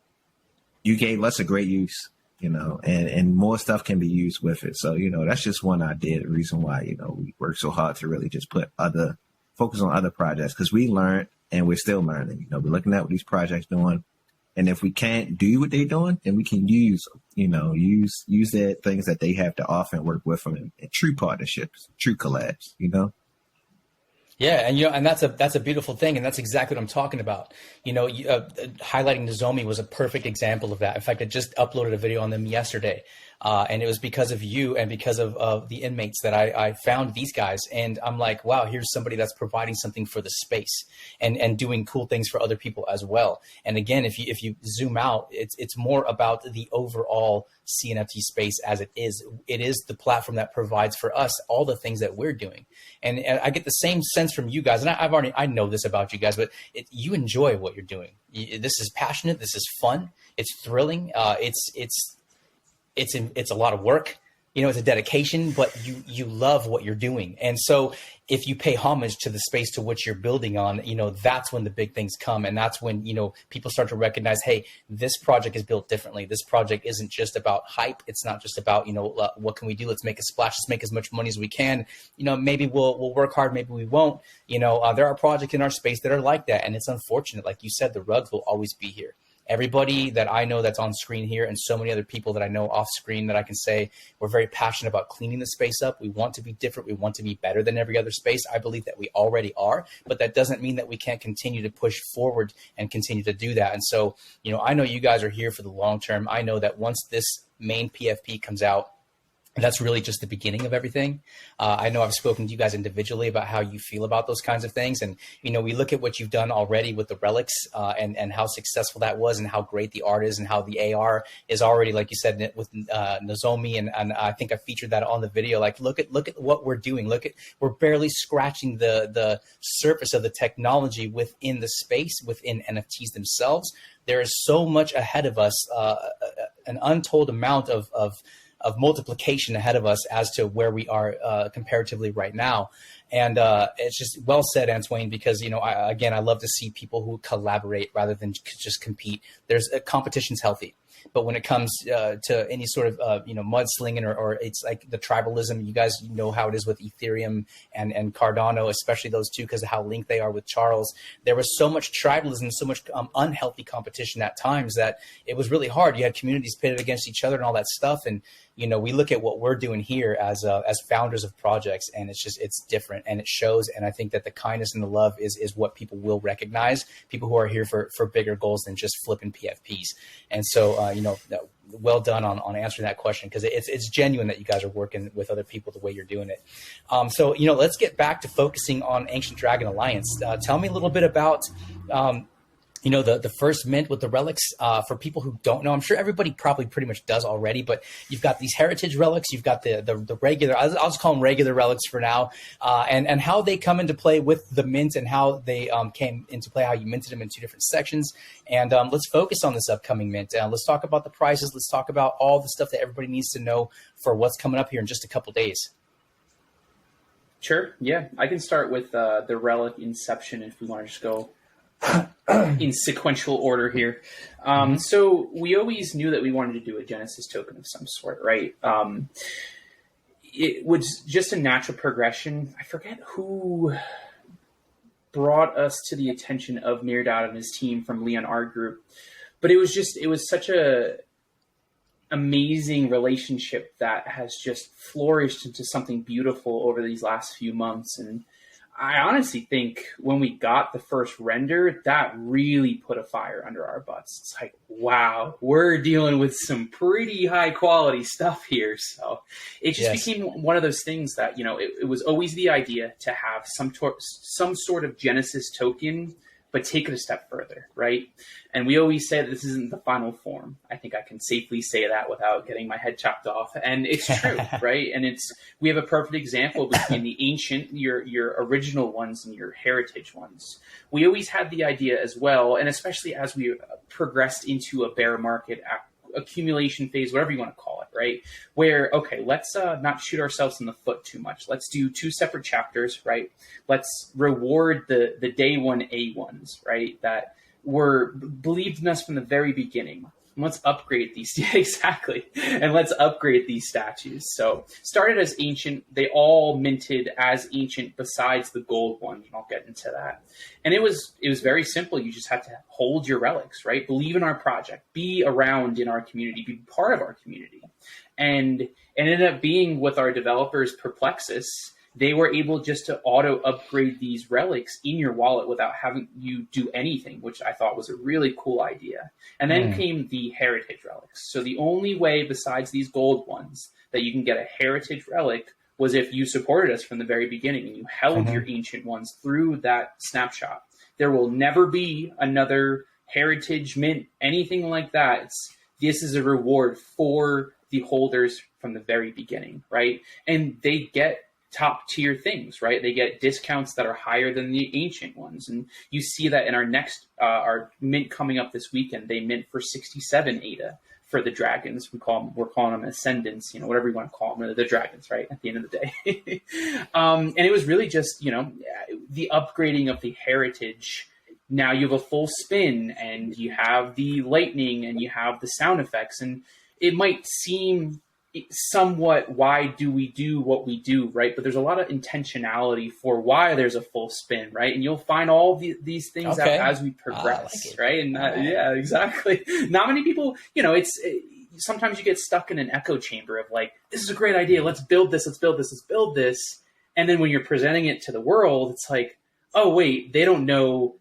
you gave us a great use. You know, and more stuff can be used with it. So, you know, that's just one idea, the reason why, you know, we work so hard to really just focus on other projects, because we learned and we're still learning. You know, we're looking at what these projects doing. And if we can't do what they're doing, then we can use their things that they have to offer and work with them in true partnerships, true collabs, you know? Yeah, and and that's a beautiful thing, and that's exactly what I'm talking about. You know, highlighting Nozomi was a perfect example of that. In fact, I just uploaded a video on them yesterday, and it was because of you and because of the inmates that I found these guys, and I'm like, wow, here's somebody that's providing something for the space and doing cool things for other people as well. And again, if you zoom out, it's more about the overall CNFT space as it is. It is the platform that provides for us all the things that we're doing. And I get the same sense from you guys. And I know this about you guys, but you enjoy what you're doing. This is passionate. This is fun. It's thrilling. It's a lot of work. You know, it's a dedication, but you love what you're doing. And so if you pay homage to the space to which you're building on, you know, that's when the big things come. And that's when, you know, people start to recognize, hey, this project is built differently. This project isn't just about hype. It's not just about, you know, what can we do? Let's make a splash. Let's make as much money as we can. You know, maybe we'll work hard. Maybe we won't. You know, there are projects in our space that are like that. And it's unfortunate. Like you said, the rugs will always be here. Everybody that I know that's on screen here, and so many other people that I know off screen, that I can say we're very passionate about cleaning the space up. We want to be different. We want to be better than every other space. I believe that we already are, but that doesn't mean that we can't continue to push forward and continue to do that. And so, you know, I know you guys are here for the long term. I know that once this main PFP comes out, that's really just the beginning of everything. I know I've spoken to you guys individually about how you feel about those kinds of things. And, you know, we look at what you've done already with the Relics and how successful that was and how great the art is and how the AR is already, like you said, with Nozomi. And I think I featured that on the video. Like, look at what we're doing. We're barely scratching the surface of the technology within the space, within NFTs themselves. There is so much ahead of us, an untold amount of multiplication ahead of us as to where we are comparatively right now. And it's just well said, Antoine, because, you know, I love to see people who collaborate rather than just compete. Competition's healthy. But when it comes to any sort of, you know, mudslinging or it's like the tribalism, you guys know how it is with Ethereum and Cardano, especially those two because of how linked they are with Charles. There was so much tribalism, so much unhealthy competition at times that it was really hard. You had communities pitted against each other and all that stuff. And, you know, we look at what we're doing here as founders of projects, and it's different and it shows. And I think that the kindness and the love is what people will recognize, people who are here for bigger goals than just flipping PFPs. And so, you know, well done on answering that question, because it's genuine that you guys are working with other people the way you're doing it. So, you know, let's get back to focusing on Ancient Dragon Alliance. Tell me a little bit about, you know, the first mint with the relics. For people who don't know, I'm sure everybody probably pretty much does already, but you've got these heritage relics, you've got the regular, I'll just call them regular relics for now, and how they come into play with the mint and how they came into play, how you minted them in two different sections. And let's focus on this upcoming mint. Let's talk about the prices. Let's talk about all the stuff that everybody needs to know for what's coming up here in just a couple days. Sure. Yeah, I can start with the relic inception if we want to just go in sequential order here. So we always knew that we wanted to do a Genesis token of some sort, right? It was just a natural progression. I forget who brought us to the attention of Mirdad and his team from Leon Art Group, but it was such a amazing relationship that has just flourished into something beautiful over these last few months. And I honestly think when we got the first render, that really put a fire under our butts. It's like, wow, we're dealing with some pretty high quality stuff here. So it just became one of those things that, you know, it was always the idea to have some sort of Genesis token but take it a step further, right? And we always say that this isn't the final form. I think I can safely say that without getting my head chopped off. And it's true, right? And we have a perfect example between the ancient, your original ones and your heritage ones. We always had the idea as well, and especially as we progressed into a bear market accumulation phase, whatever you want to call it, right? Where, okay, let's not shoot ourselves in the foot too much. Let's do 2 separate chapters, right? Let's reward the day one A1s, right? That were believed in us from the very beginning. And let's upgrade these. Yeah, exactly. And let's upgrade these statues. So started as ancient. They all minted as ancient besides the gold ones. And I'll get into that. And it was very simple. You just had to hold your relics, right? Believe in our project, be around in our community, be part of our community. And it ended up being with our developers, Perplexus, they were able just to auto upgrade these relics in your wallet without having you do anything, which I thought was a really cool idea. And then came the heritage relics. So the only way besides these gold ones that you can get a heritage relic was if you supported us from the very beginning and you held your ancient ones through that snapshot. There will never be another heritage mint, anything like that. This is a reward for the holders from the very beginning, right? And they get top tier things, right? They get discounts that are higher than the ancient ones. And you see that in our next, our mint coming up this weekend, they mint for 67 ADA for the dragons. We're calling them ascendants, whatever you want to call them, the dragons, right? At the end of the day. And it was really just, the upgrading of the heritage. Now you have a full spin and you have the lightning and you have the sound effects, and it might seem somewhat, why do we do what we do, right? But there's a lot of intentionality for why there's a full spin, right? And you'll find all these things out as we progress, right? And yeah, exactly. Not many people, sometimes you get stuck in an echo chamber of like, this is a great idea, let's build this. And then when you're presenting it to the world, it's like, oh wait, they don't know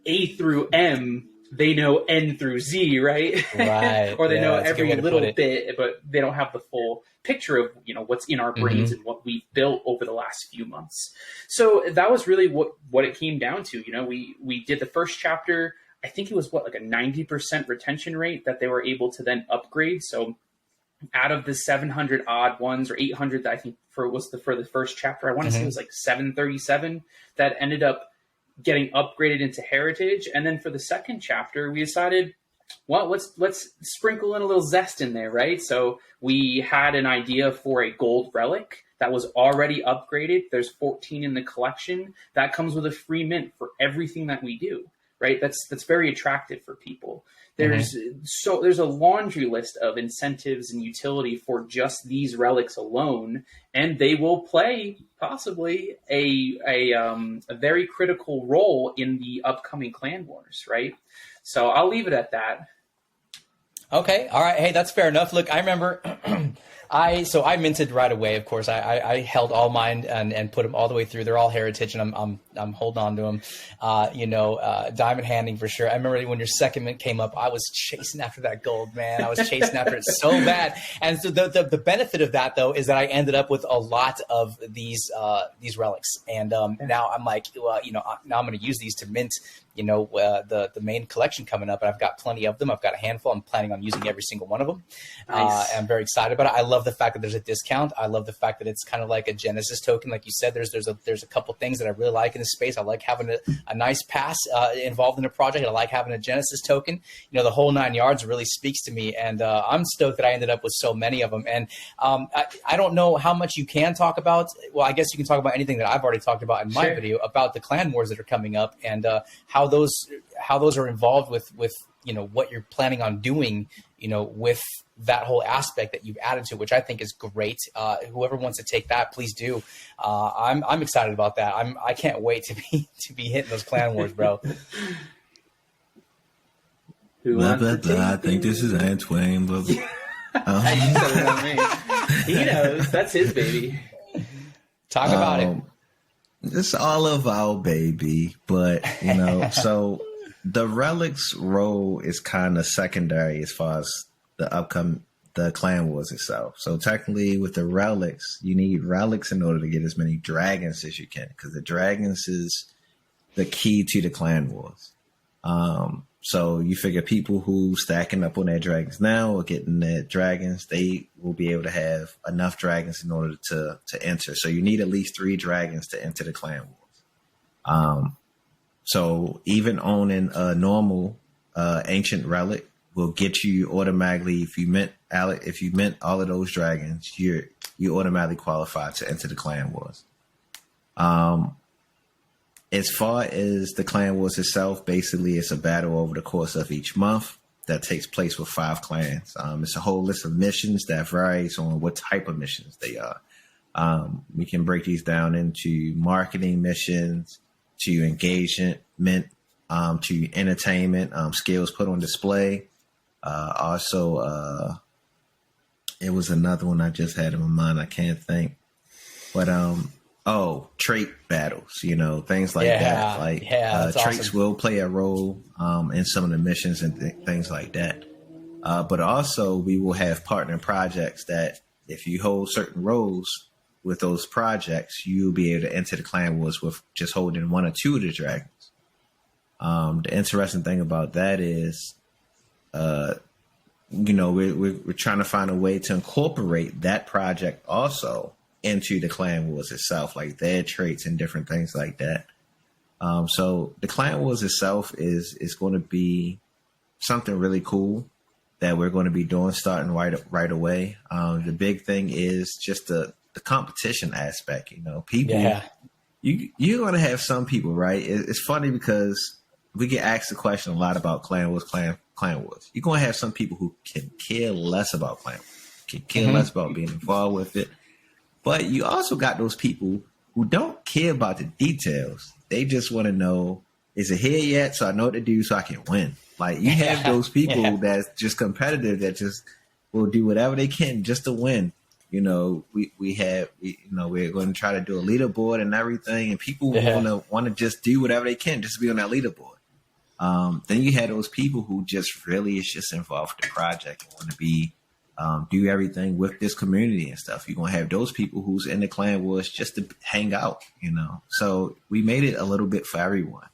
A through M, they know N through Z, right? Right. Or they know every little bit, but they don't have the full picture of, what's in our brains and what we've built over the last few months. So that was really what it came down to. We did the first chapter. I think it was like a 90% retention rate that they were able to then upgrade. So out of the 700 odd ones, or 800 that I think for the first chapter, I want to say it was like 737 that ended up getting upgraded into heritage. And then for the second chapter, we decided, well, let's sprinkle in a little zest in there, right? So we had an idea for a gold relic that was already upgraded. There's 14 in the collection. That comes with a free mint for everything that we do, right? That's very attractive for people. There's a laundry list of incentives and utility for just these relics alone, and they will play possibly a very critical role in the upcoming clan wars, right? So I'll leave it at that. Okay. All right. Hey, that's fair enough. Look, I remember I minted right away. Of course, I held all mine and put them all the way through. They're all heritage, and I'm holding on to them. Diamond handing for sure. I remember when your second mint came up, I was chasing after that gold, man. I was chasing after it so bad. And so the benefit of that though is that I ended up with a lot of these relics, and now I'm like, well, now I'm going to use these to mint. The main collection coming up, and I've got plenty of them. I've got a handful. I'm planning on using every single one of them. Nice. I'm very excited about it. I love the fact that there's a discount. I love the fact that it's kind of like a Genesis token. Like you said, there's a couple things that I really like in this space. I like having a nice pass involved in a project. I like having a Genesis token. The whole 9 yards really speaks to me, and I'm stoked that I ended up with so many of them. And I don't know how much you can talk about. Well, I guess you can talk about anything that I've already talked about in my video about the clan wars that are coming up, and how those are involved with what you're planning on doing, with that whole aspect that you've added to, which I think is great. Whoever wants to take that, please do. I'm excited about that. I can't wait to be hitting those clan wars, bro. I think this is Antoine. He knows. That's his baby. Talk about it. It's all of our baby, but so the relics role is kind of secondary as far as the clan wars itself. So technically, with the relics, you need relics in order to get as many dragons as you can, because the dragons is the key to the clan wars. So you figure people who stacking up on their dragons now or getting their dragons, they will be able to have enough dragons in order to enter. So you need at least 3 dragons to enter the clan wars. So even owning a normal ancient relic will get you automatically, if you mint all of those dragons, you automatically qualify to enter the clan wars. As far as the clan wars itself, basically it's a battle over the course of each month that takes place with 5 clans. It's a whole list of missions that varies on what type of missions they are. We can break these down into marketing missions, to engagement, to entertainment, skills put on display. Also, it was another one I just had in my mind. I can't think, but trait battles, things like that. Like traits awesome. Will play a role in some of the missions and things like that. But also we will have partner projects that if you hold certain roles with those projects, you'll be able to enter the clan wars with just holding 1 or 2 of the dragons. The interesting thing about that is, we're trying to find a way to incorporate that project also into the clan wars itself, like their traits and different things like that. So the clan wars itself is going to be something really cool that we're going to be doing starting right away. The big thing is just the competition aspect. People, you're going to have some people, right? It's funny because we get asked the question a lot about clan wars. You're going to have some people who can care less about clan wars, can care less about being involved with it. But you also got those people who don't care about the details. They just want to know, is it here yet? So I know what to do so I can win. Like you have those people that's just competitive that just will do whatever they can just to win. We're going to try to do a leaderboard and everything. And people want to just do whatever they can just to be on that leaderboard. Then you had those people who just really is just involved with the project and want to be do everything with this community and stuff. You're going to have those people who's in the clan wars just to hang out, So we made it a little bit for everyone.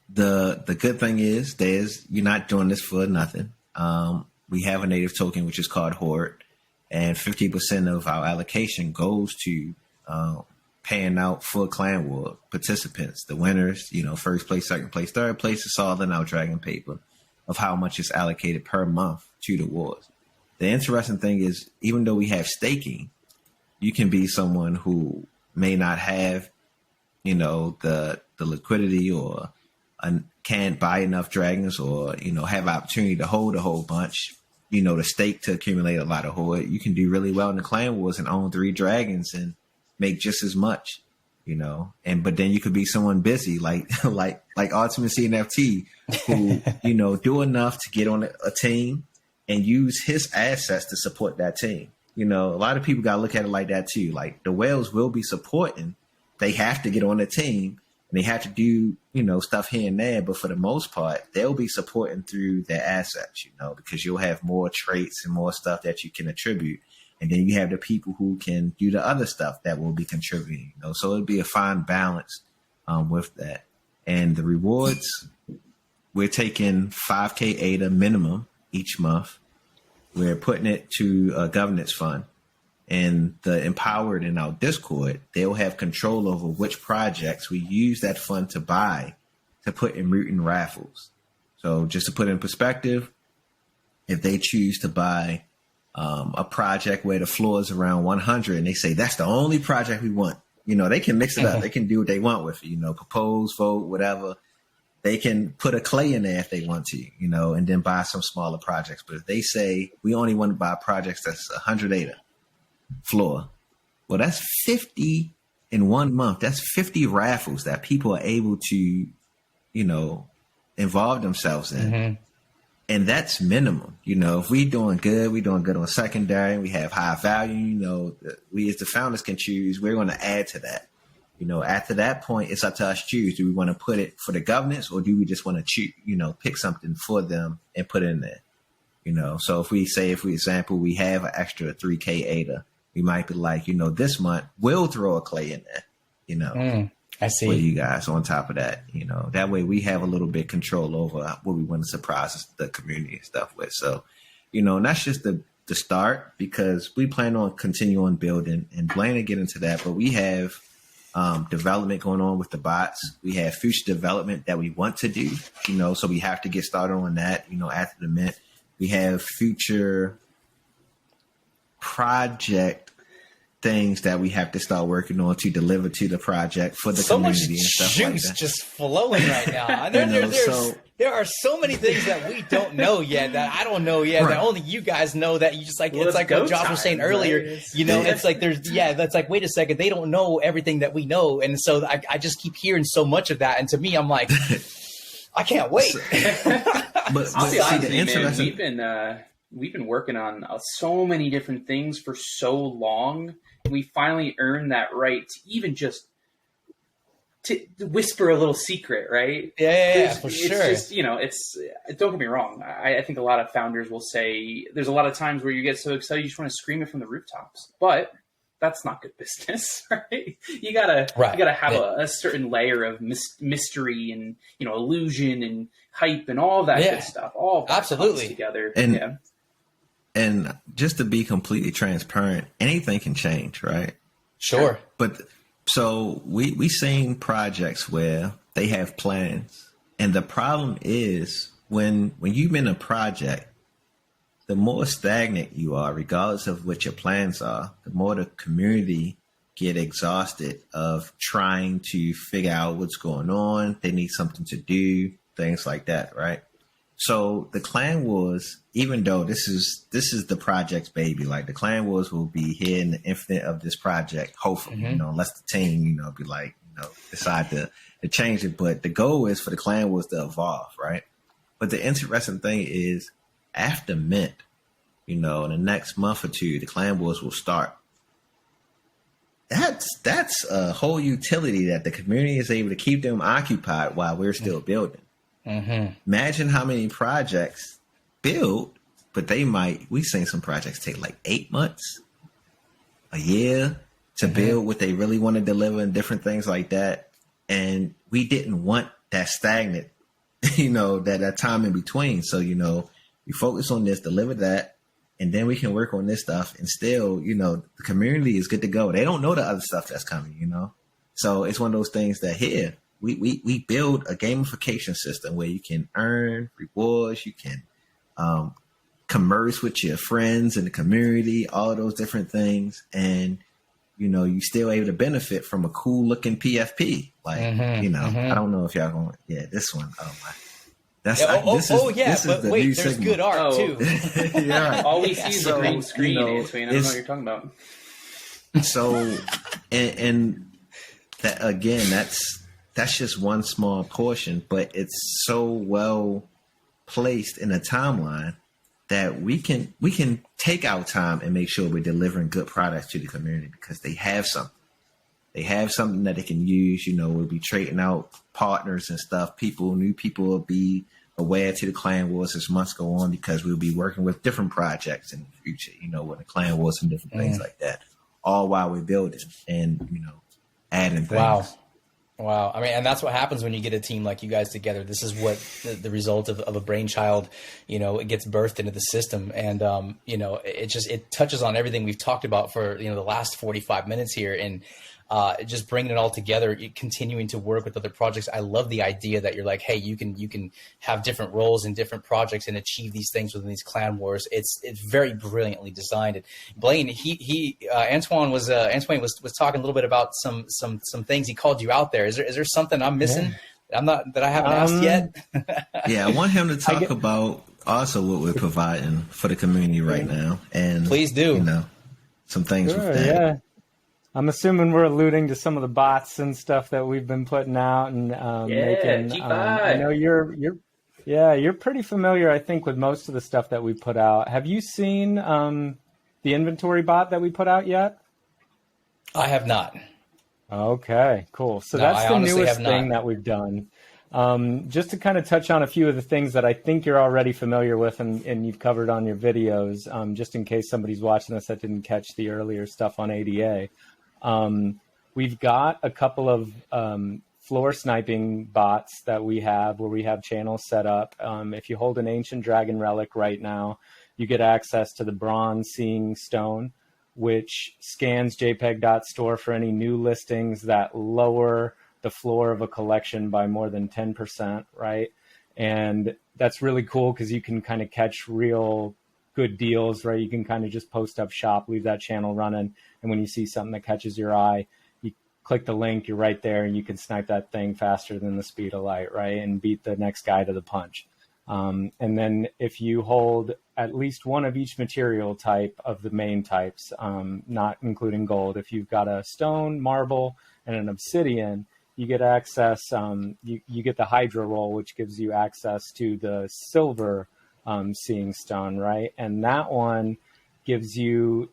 The good thing is you're not doing this for nothing. We have a native token, which is called Horde, and 50% of our allocation goes to paying out for clan war participants, the winners, first place, second place, third place. It's all in our dragon paper of how much is allocated per month to the wars. The interesting thing is, even though we have staking, you can be someone who may not have, the liquidity or can't buy enough dragons or, have opportunity to hold a whole bunch, to stake to accumulate a lot of horde. You can do really well in the clan wars and own 3 dragons and make just as much, but then you could be someone busy like UltimateCNFT who, do enough to get on a team and use his assets to support that team. A lot of people got to look at it like that too. Like the whales will be supporting. They have to get on the team and they have to do, stuff here and there. But for the most part, they'll be supporting through their assets, because you'll have more traits and more stuff that you can attribute. And then you have the people who can do the other stuff that will be contributing, So it'd be a fine balance with that. And the rewards, we're taking 5K ADA minimum each month. We're putting it to a governance fund. And the empowered in our Discord, they'll have control over which projects we use that fund to buy to put in mutant raffles. So just to put in perspective, if they choose to buy a project where the floor is around 100 and they say that's the only project we want, they can mix it up. They can do what they want with it, propose, vote, whatever. They can put a clay in there if they want to, and then buy some smaller projects. But if they say we only want to buy projects that's 100 ADA floor, well, that's 50 in 1 month. That's 50 raffles that people are able to, involve themselves in. And that's minimum. If we're doing good on secondary, we have high value, we as the founders can choose, we're going to add to that. After that point, it's up to us to choose. Do we want to put it for the governance or do we just want to choose, pick something for them and put it in there? So if we say, for example, we have an extra 3K ADA, we might be like, this month we'll throw a clay in there, I see. for you guys on top of that. That way we have a little bit control over what we want to surprise the community and stuff with. So, and that's just the start, because we plan on continuing building and plan to get into that. But we have development going on with the bots. We have future development that we want to do, so we have to get started on that, after the mint. We have future project things that we have to start working on to deliver to the project for the community and stuff like that. So much juice just flowing right now. There are so many things that we don't know yet, that I don't know yet, that only you guys know, that you just like, it's like what Josh was saying earlier, it's like that's like, wait a second, they don't know everything that we know. And so I just keep hearing so much of that. And to me, I'm like, I can't wait. But we've been working on so many different things for so long. We finally earned that right to even just to whisper a little secret, right? Yeah, for sure. It's just, don't get me wrong. I think a lot of founders will say there's a lot of times where you get so excited you just want to scream it from the rooftops, but that's not good business, right? You gotta have a certain layer of mystery and illusion and hype and all that good stuff. All that comes together. And just to be completely transparent, anything can change, right? Sure. But so we seen projects where they have plans, and the problem is when you've been a project, the more stagnant you are, regardless of what your plans are, the more the community get exhausted of trying to figure out what's going on. They need something to do, things like that, right? So the Clan Wars, even though this is the project's baby, like the Clan Wars will be here in the infinite of this project, hopefully, unless the team, be like, decide to change it. But the goal is for the Clan Wars to evolve, right? But the interesting thing is, after mint, in the next month or two, the Clan Wars will start. That's a whole utility that the community is able to keep them occupied while we're still building. Imagine how many projects build, but we've seen some projects take like 8 months, a year to build what they really want to deliver and different things like that. And we didn't want that stagnant, that time in between. So, we focus on this, deliver that, and then we can work on this stuff. And still, the community is good to go. They don't know the other stuff that's coming, So it's one of those things that here, we build a gamification system where you can earn rewards, you can converse with your friends in the community, all of those different things. And, you still able to benefit from a cool looking PFP. Like, I don't know if y'all going, this one. Oh my. This is the new there's signal. good art too. Yeah. All we see is the green screen, Antoine. I don't know what you're talking about. So, and that again, that's just one small portion, but it's so well placed in a timeline that we can take our time and make sure we're delivering good products to the community, because they have something. They have something that they can use. We'll be trading out partners and stuff. New people will be aware to the Clan Wars as months go on, because we'll be working with different projects in the future, with the Clan Wars and different things like that, all while we're building and, adding things. Wow. I mean, and that's what happens when you get a team like you guys together. This is what the result of a brainchild, it gets birthed into the system. And, it touches on everything we've talked about for, the last 45 minutes here. And just bringing it all together, continuing to work with other projects. I love the idea that you're like, hey, you can have different roles in different projects and achieve these things within these Clan Wars. It's very brilliantly designed. And Blaine, Antoine was talking a little bit about some things. He called you out there. Is there something I'm missing? That I haven't asked yet? Yeah, I want him to talk about also what we're providing for the community right now. And please do. Some things with that. Yeah. I'm assuming we're alluding to some of the bots and stuff that we've been putting out and making. I know you're pretty familiar, I think, with most of the stuff that we put out. Have you seen the inventory bot that we put out yet? I have not. Okay, cool. So that's the newest thing that we've done. Just to kind of touch on a few of the things that I think you're already familiar with and you've covered on your videos, just in case somebody's watching this that didn't catch the earlier stuff on ADA. we've got a couple of floor sniping bots that we have where we have channels set up. If you hold an ancient dragon relic right now, you get access to the bronze seeing stone, which scans JPG.Store for any new listings that lower the floor of a collection by more than 10%, right? And that's really cool because you can kind of catch real good deals, right? You can kind of just post up shop, leave that channel running. And when you see something that catches your eye, you click the link, you're right there, and you can snipe that thing faster than the speed of light, right? And beat the next guy to the punch. And then if you hold at least one of each material type of the main types, not including gold, if you've got a stone, marble, and an obsidian, you get access, you get the Hydra roll, which gives you access to the silver seeing stone, right? And that one gives you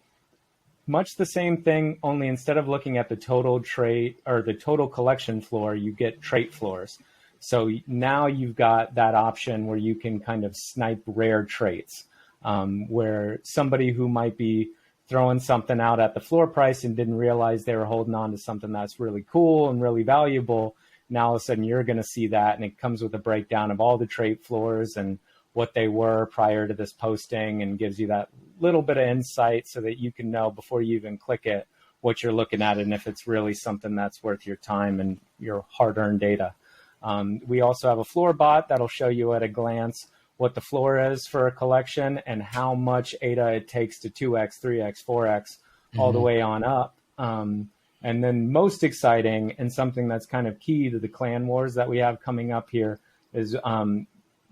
much the same thing, only instead of looking at the total trait or the total collection floor, you get trait floors. So now you've got that option where you can kind of snipe rare traits, where somebody who might be throwing something out at the floor price and didn't realize they were holding on to something that's really cool and really valuable. Now all of a sudden you're going to see that, and it comes with a breakdown of all the trait floors and what they were prior to this posting, and gives you that little bit of insight so that you can know before you even click it what you're looking at and if it's really something that's worth your time and your hard-earned data. We also have a floor bot that'll show you at a glance what the floor is for a collection and how much A.D.A it takes to 2x, 3x, 4x, all the way on up. And then most exciting, and something that's kind of key to the clan wars that we have coming up here, is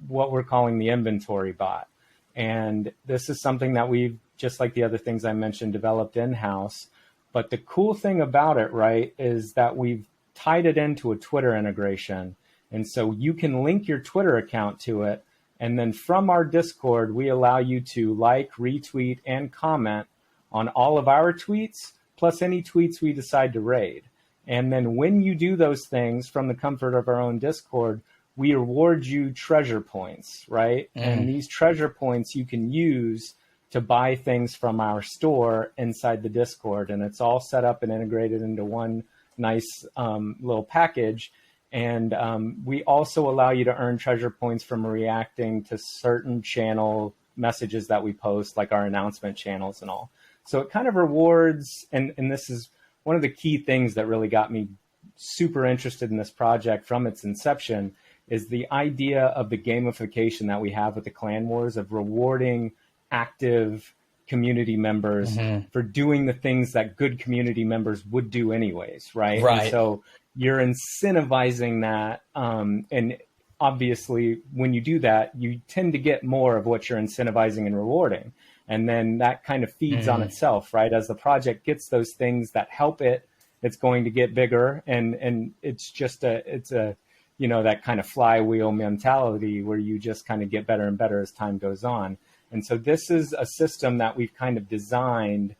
what we're calling the inventory bot. And this is something that we've, just like the other things I mentioned, developed in-house. But the cool thing about it, right, is that we've tied it into a Twitter integration. And so you can link your Twitter account to it. And then from our Discord, we allow you to like, retweet, and comment on all of our tweets, plus any tweets we decide to raid. And then when you do those things from the comfort of our own Discord, we reward you treasure points, right? And these treasure points you can use to buy things from our store inside the Discord. And it's all set up and integrated into one nice little package. And we also allow you to earn treasure points from reacting to certain channel messages that we post, like our announcement channels and all. So it kind of rewards, and this is one of the key things that really got me super interested in this project from its inception, is the idea of the gamification that we have with the clan wars, of rewarding active community members for doing the things that good community members would do anyways, right? Right. And so you're incentivizing that. And obviously, when you do that, you tend to get more of what you're incentivizing and rewarding. And then that kind of feeds on itself, right? As the project gets those things that help it, it's going to get bigger. And it's just it's a, you know, that kind of flywheel mentality where you just kind of get better and better as time goes on. And so this is a system that we've kind of designed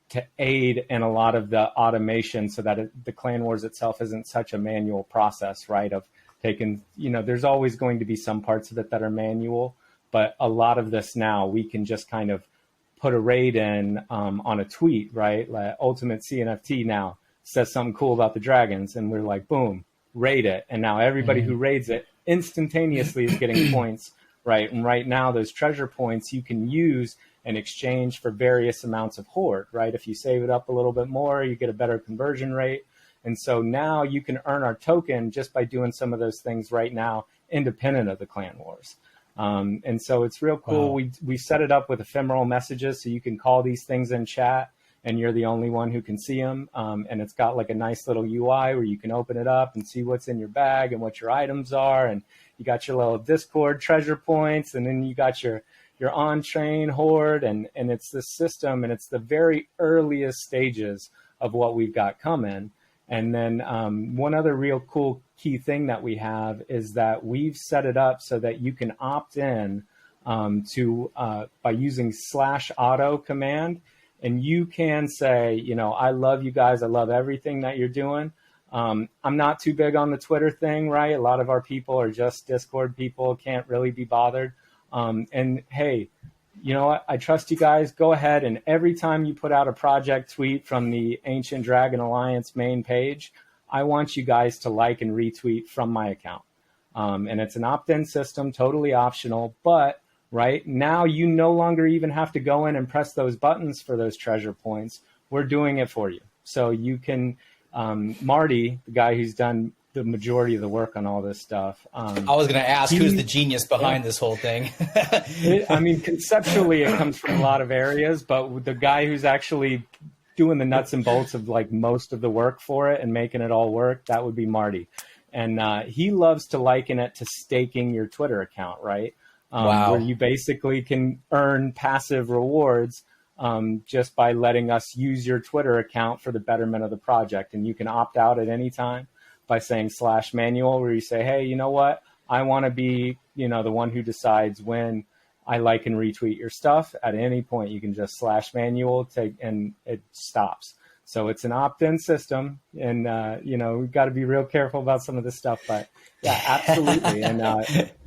to aid in a lot of the automation so that the clan wars itself isn't such a manual process, right? Of taking, you know, there's always going to be some parts of it that are manual, but a lot of this now we can just kind of put a raid in on a tweet, right? Like UltimateCNFT now says something cool about the dragons, and we're like, boom, raid it. And now everybody who raids it instantaneously is getting points, right? And right now those treasure points you can use in exchange for various amounts of hoard, right? If you save it up a little bit more, you get a better conversion rate. And so now you can earn our token just by doing some of those things right now, independent of the clan wars. And so it's real cool. Wow. We set it up with ephemeral messages, so you can call these things in chat and you're the only one who can see them. And it's got like a nice little UI where you can open it up and see what's in your bag and what your items are. And you got your little Discord treasure points, and then you got your on-chain hoard, and it's this system, and it's the very earliest stages of what we've got coming. And then one other real cool key thing that we have is that we've set it up so that you can opt in by using /auto command, and you can say, you know, I love you guys, I love everything that you're doing. I'm not too big on the Twitter thing, right? A lot of our people are just Discord people, can't really be bothered. And hey, you know what? I trust you guys. Go ahead, and every time you put out a project tweet from the Ancient Dragon Alliance main page, I want you guys to like and retweet from my account. And it's an opt-in system, totally optional, but right now you no longer even have to go in and press those buttons for those treasure points. We're doing it for you. So you can, Marty, the guy who's done the majority of the work on all this stuff. I was going to ask, who's the genius behind this whole thing? I mean, conceptually, it comes from a lot of areas, but the guy who's actually doing the nuts and bolts of like most of the work for it and making it all work, that would be Marty. And he loves to liken it to staking your Twitter account, right? Wow. Where you basically can earn passive rewards just by letting us use your Twitter account for the betterment of the project. And you can opt out at any time by saying /manual, where you say, hey, you know what? I want to be, you know, the one who decides when I like and retweet your stuff. At any point, you can just /manual and it stops. So it's an opt-in system, and you know, we've got to be real careful about some of this stuff, but yeah, absolutely. And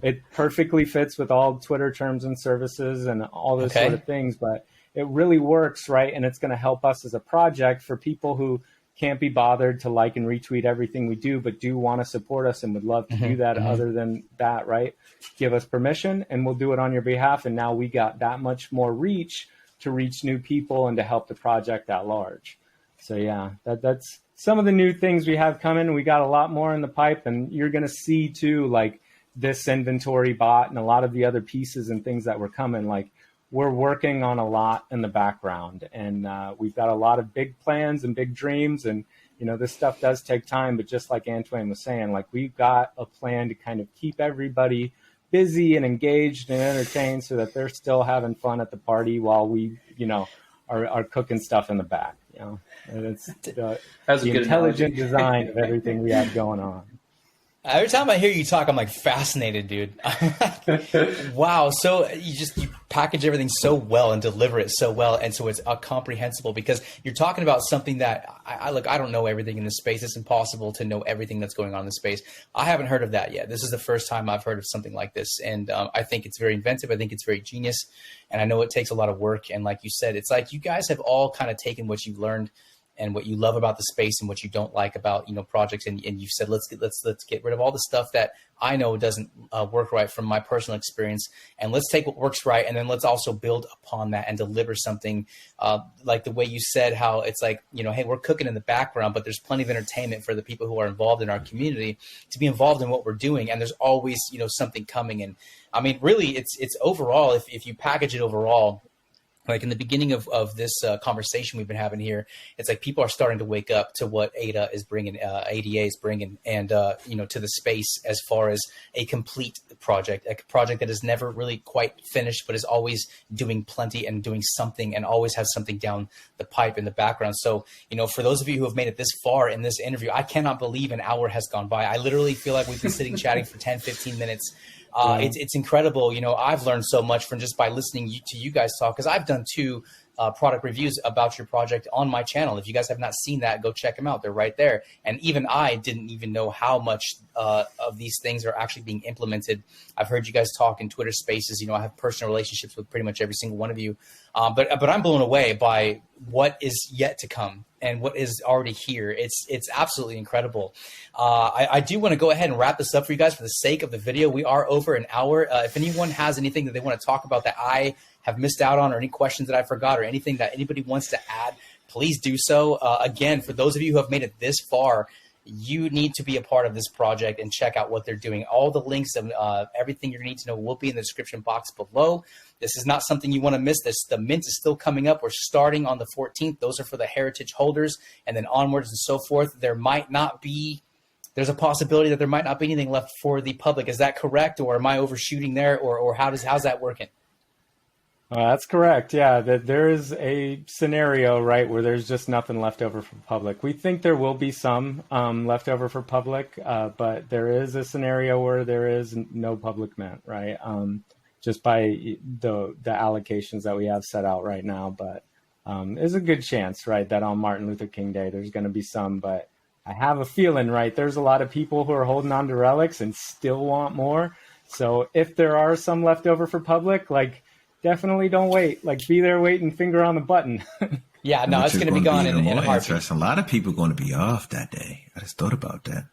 it perfectly fits with all Twitter terms and services and all those sort of things, but it really works, right? And it's going to help us as a project for people who can't be bothered to like and retweet everything we do, but do want to support us and would love to do that other than that, right? Give us permission and we'll do it on your behalf. And now we got that much more reach to reach new people and to help the project at large. So yeah, that's some of the new things we have coming. We got a lot more in the pipe, and you're going to see too, like this inventory bot and a lot of the other pieces and things that were coming. Like we're working on a lot in the background, and we've got a lot of big plans and big dreams. And, you know, this stuff does take time, but just like Antoine was saying, like we've got a plan to kind of keep everybody busy and engaged and entertained so that they're still having fun at the party while we, you know, are cooking stuff in the back. You know, and it's the intelligent design of everything we have going on. Every time I hear you talk, I'm like fascinated, dude. Wow. So you package everything so well and deliver it so well. And so it's comprehensible, because you're talking about something that I don't know everything in this space. It's impossible to know everything that's going on in the space. I haven't heard of that yet. This is the first time I've heard of something like this. And I think it's very inventive. I think it's very genius. And I know it takes a lot of work. And like you said, it's like you guys have all kind of taken what you've learned and what you love about the space and what you don't like about, you know, projects. And you've said, let's get rid of all the stuff that I know doesn't work right from my personal experience. And let's take what works right. And then let's also build upon that and deliver something like the way you said, how it's like, you know, hey, we're cooking in the background, but there's plenty of entertainment for the people who are involved in our community to be involved in what we're doing. And there's always, you know, something coming. And I mean, really, it's overall, if you package it overall, like in the beginning of this conversation we've been having here, it's like people are starting to wake up to what A.D.A. is bringing, A.D.A. is bringing, and you know, to the space as far as a complete project, a project that is never really quite finished, but is always doing plenty and doing something, and always has something down the pipe in the background. So, you know, for those of you who have made it this far in this interview, I cannot believe an hour has gone by. I literally feel like we've been sitting chatting for 10, 15 minutes. It's incredible. You know, I've learned so much from just by listening to you guys talk, because I've done 2 product reviews about your project on my channel. If you guys have not seen that, go check them out. They're right there. And even I didn't even know how much of these things are actually being implemented. I've heard you guys talk in Twitter spaces. You know, I have personal relationships with pretty much every single one of you. But I'm blown away by what is yet to come and what is already here. It's absolutely incredible. I do want to go ahead and wrap this up for you guys for the sake of the video. We are over an hour. If anyone has anything that they want to talk about that I have missed out on, or any questions that I forgot, or anything that anybody wants to add, please do so. Again, for those of you who have made it this far, you need to be a part of this project and check out what they're doing. All the links and everything you need to know will be in the description box below. This is not something you want to miss. The mint is still coming up. We're starting on the 14th. Those are for the heritage holders, and then onwards and so forth. There's a possibility that there might not be anything left for the public. Is that correct, or am I overshooting there, or how's that working? That's correct. Yeah, that there is a scenario, right, where there's just nothing left over for public. We think there will be some left over for public, but there is a scenario where there is no public mint, right? Just by the allocations that we have set out right now. But there's a good chance, right, that on Martin Luther King Day there's going to be some. But I have a feeling, right, there's a lot of people who are holding on to relics and still want more. So if there are some left over for public, like, definitely don't wait. Like, be there waiting, finger on the button. Yeah, no, it's going to be gone in a heartbeat. A lot of people going to be off that day. I just thought about that.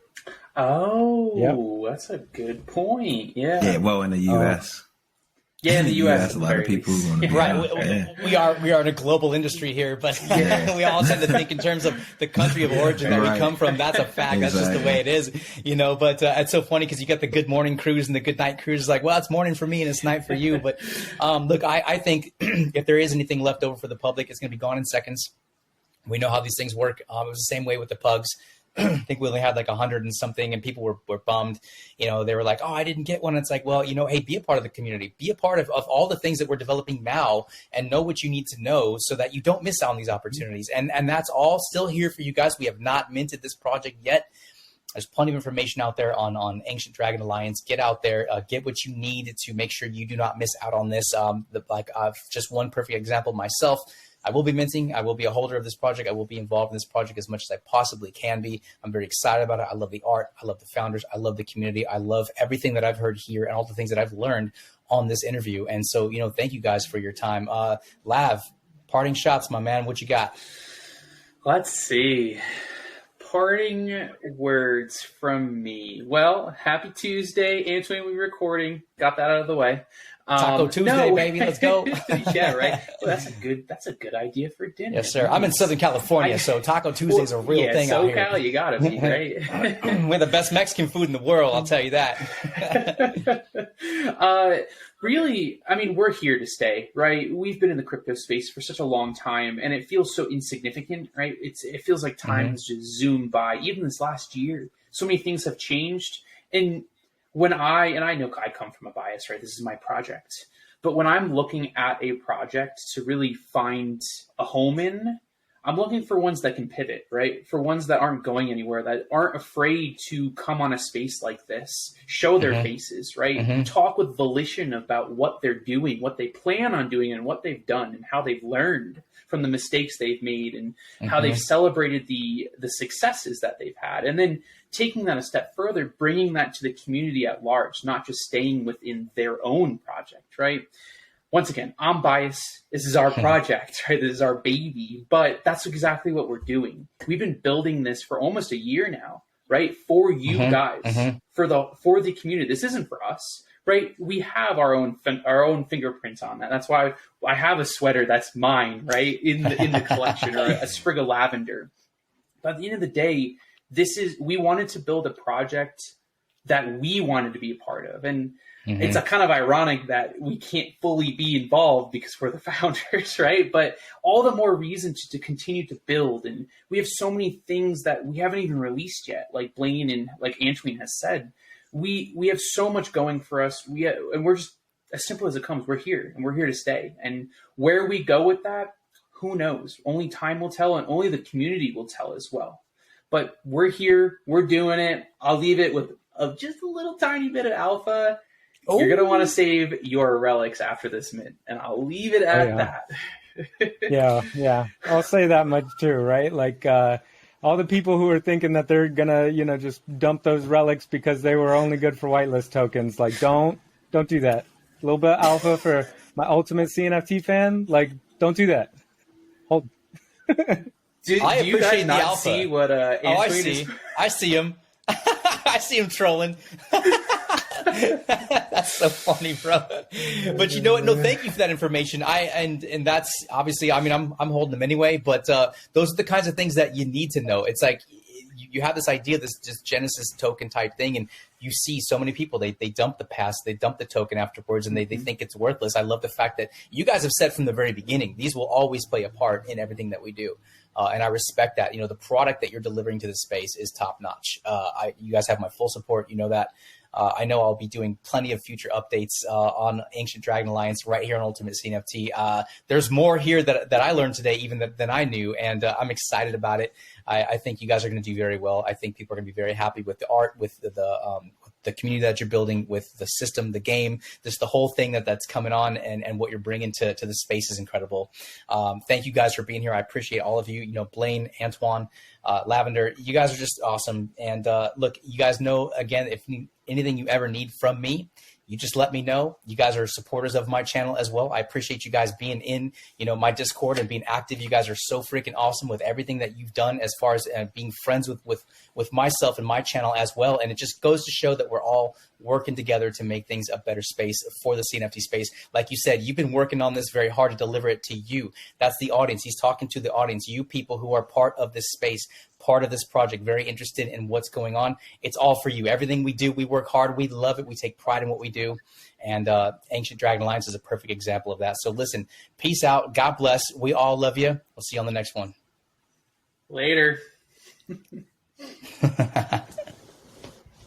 Oh, That's a good point. Yeah. Yeah, well, in the U.S. Yeah, in the U.S. a lot of people going to be right. off. We are in a global industry here, but we all tend to think in terms of the country of origin that we come from. That's a fact. Exactly. That's just the way it is, But it's so funny because you got the good morning cruise and the good night cruise. It's like, well, it's morning for me and it's night for you. But look, I think if there is anything left over for the public, it's going to be gone in seconds. We know how these things work. It was the same way with the pugs. I think we only had like 100 and something, and people were bummed. They were like, oh, I didn't get one. It's like, well, hey, be a part of the community. Be a part of all the things that we're developing now, and know what you need to know so that you don't miss out on these opportunities. And that's all still here for you guys. We have not minted this project yet. There's plenty of information out there on Ancient Dragon Alliance. Get out there, get what you need to make sure you do not miss out on this. Just one perfect example myself. I will be minting. I will be a holder of this project. I will be involved in this project as much as I possibly can be. I'm very excited about it. I love the art. I love the founders. I love the community. I love everything that I've heard here and all the things that I've learned on this interview. And so, thank you guys for your time. Lav, parting shots, my man. What you got? Let's see. Parting words from me. Well, happy Tuesday. Antoine, we're recording. Got that out of the way. Taco Tuesday, baby. Let's go. Yeah, right. Well, that's a good idea for dinner. Yes, sir. I'm in Southern California, so Taco Tuesday's a real thing out here. SoCal, you gotta be, right? We're the best Mexican food in the world, I'll tell you that. Really, I mean, we're here to stay, right? We've been in the crypto space for such a long time, and it feels so insignificant, right? It feels like time has just zoomed by. Even this last year, so many things have changed. And when I know I come from a bias, right? This is my project. But when I'm looking at a project to really find a home in, I'm looking for ones that can pivot, right? For ones that aren't going anywhere, that aren't afraid to come on a space like this, show their faces, right? Talk with volition about what they're doing, what they plan on doing, and what they've done, and how they've learned from the mistakes they've made, and how they've celebrated the successes that they've had. And then taking that a step further, bringing that to the community at large, not just staying within their own project, right? Once again, I'm biased. This is our project, right? This is our baby, but that's exactly what we're doing. We've been building this for almost a year now, right? For you guys, for the community. This isn't for us, right? We have our own fingerprints on that. That's why I have a sweater that's mine, right? In the collection, or a sprig of lavender. But at the end of the day, we wanted to build a project that we wanted to be a part of. And it's a kind of ironic that we can't fully be involved because we're the founders, right? But all the more reason to continue to build. And we have so many things that we haven't even released yet, like Blaine and like Antoine has said. We have so much going for us. And we're just, as simple as it comes, we're here and we're here to stay. And where we go with that, who knows? Only time will tell, and only the community will tell as well. But we're here, we're doing it. I'll leave it with just a little tiny bit of alpha. Oh. You're going to want to save your relics after this mint, and I'll leave it at that. Yeah. I'll say that much too, right? Like all the people who are thinking that they're going to, just dump those relics because they were only good for whitelist tokens. Like, don't do that. A little bit of alpha for my ultimate CNFT fan. Like, don't do that. Hold. Do you guys not see what I see. I see him. I see him trolling. That's so funny, bro. But you know what? No, thank you for that information. And that's obviously, I mean, I'm holding them anyway, but those are the kinds of things that you need to know. It's like you have this idea, this just Genesis token type thing, and you see so many people, they dump the pass, they dump the token afterwards, and they think it's worthless. I love the fact that you guys have said from the very beginning, these will always play a part in everything that we do. And I respect that. The product that you're delivering to the space is top notch. You guys have my full support. You know that. I know I'll be doing plenty of future updates on Ancient Dragon Alliance right here on UltimateCNFT. There's more here that I learned today even than I knew, and I'm excited about it. I think you guys are going to do very well. I think people are going to be very happy with the art, with the community that you're building, with the system, the game, just the whole thing that's coming on, and what you're bringing to the space is incredible. Thank you guys for being here. I appreciate all of you. Blaine, Antoine, Lavender, you guys are just awesome. And look, you guys know, again, if anything you ever need from me, you just let me know. You guys are supporters of my channel as well. I appreciate you guys being in, my Discord and being active. You guys are so freaking awesome with everything that you've done as far as being friends with myself and my channel as well. And it just goes to show that we're all working together to make things a better space for the CNFT space. Like you said, you've been working on this very hard to deliver it to you. That's the audience. He's talking to the audience, you people who are part of this space, part of this project, very interested in what's going on. It's all for you. Everything we do, we work hard. We love it. We take pride in what we do. And Ancient Dragon Alliance is a perfect example of that. So listen, peace out. God bless. We all love you. We'll see you on the next one. Later.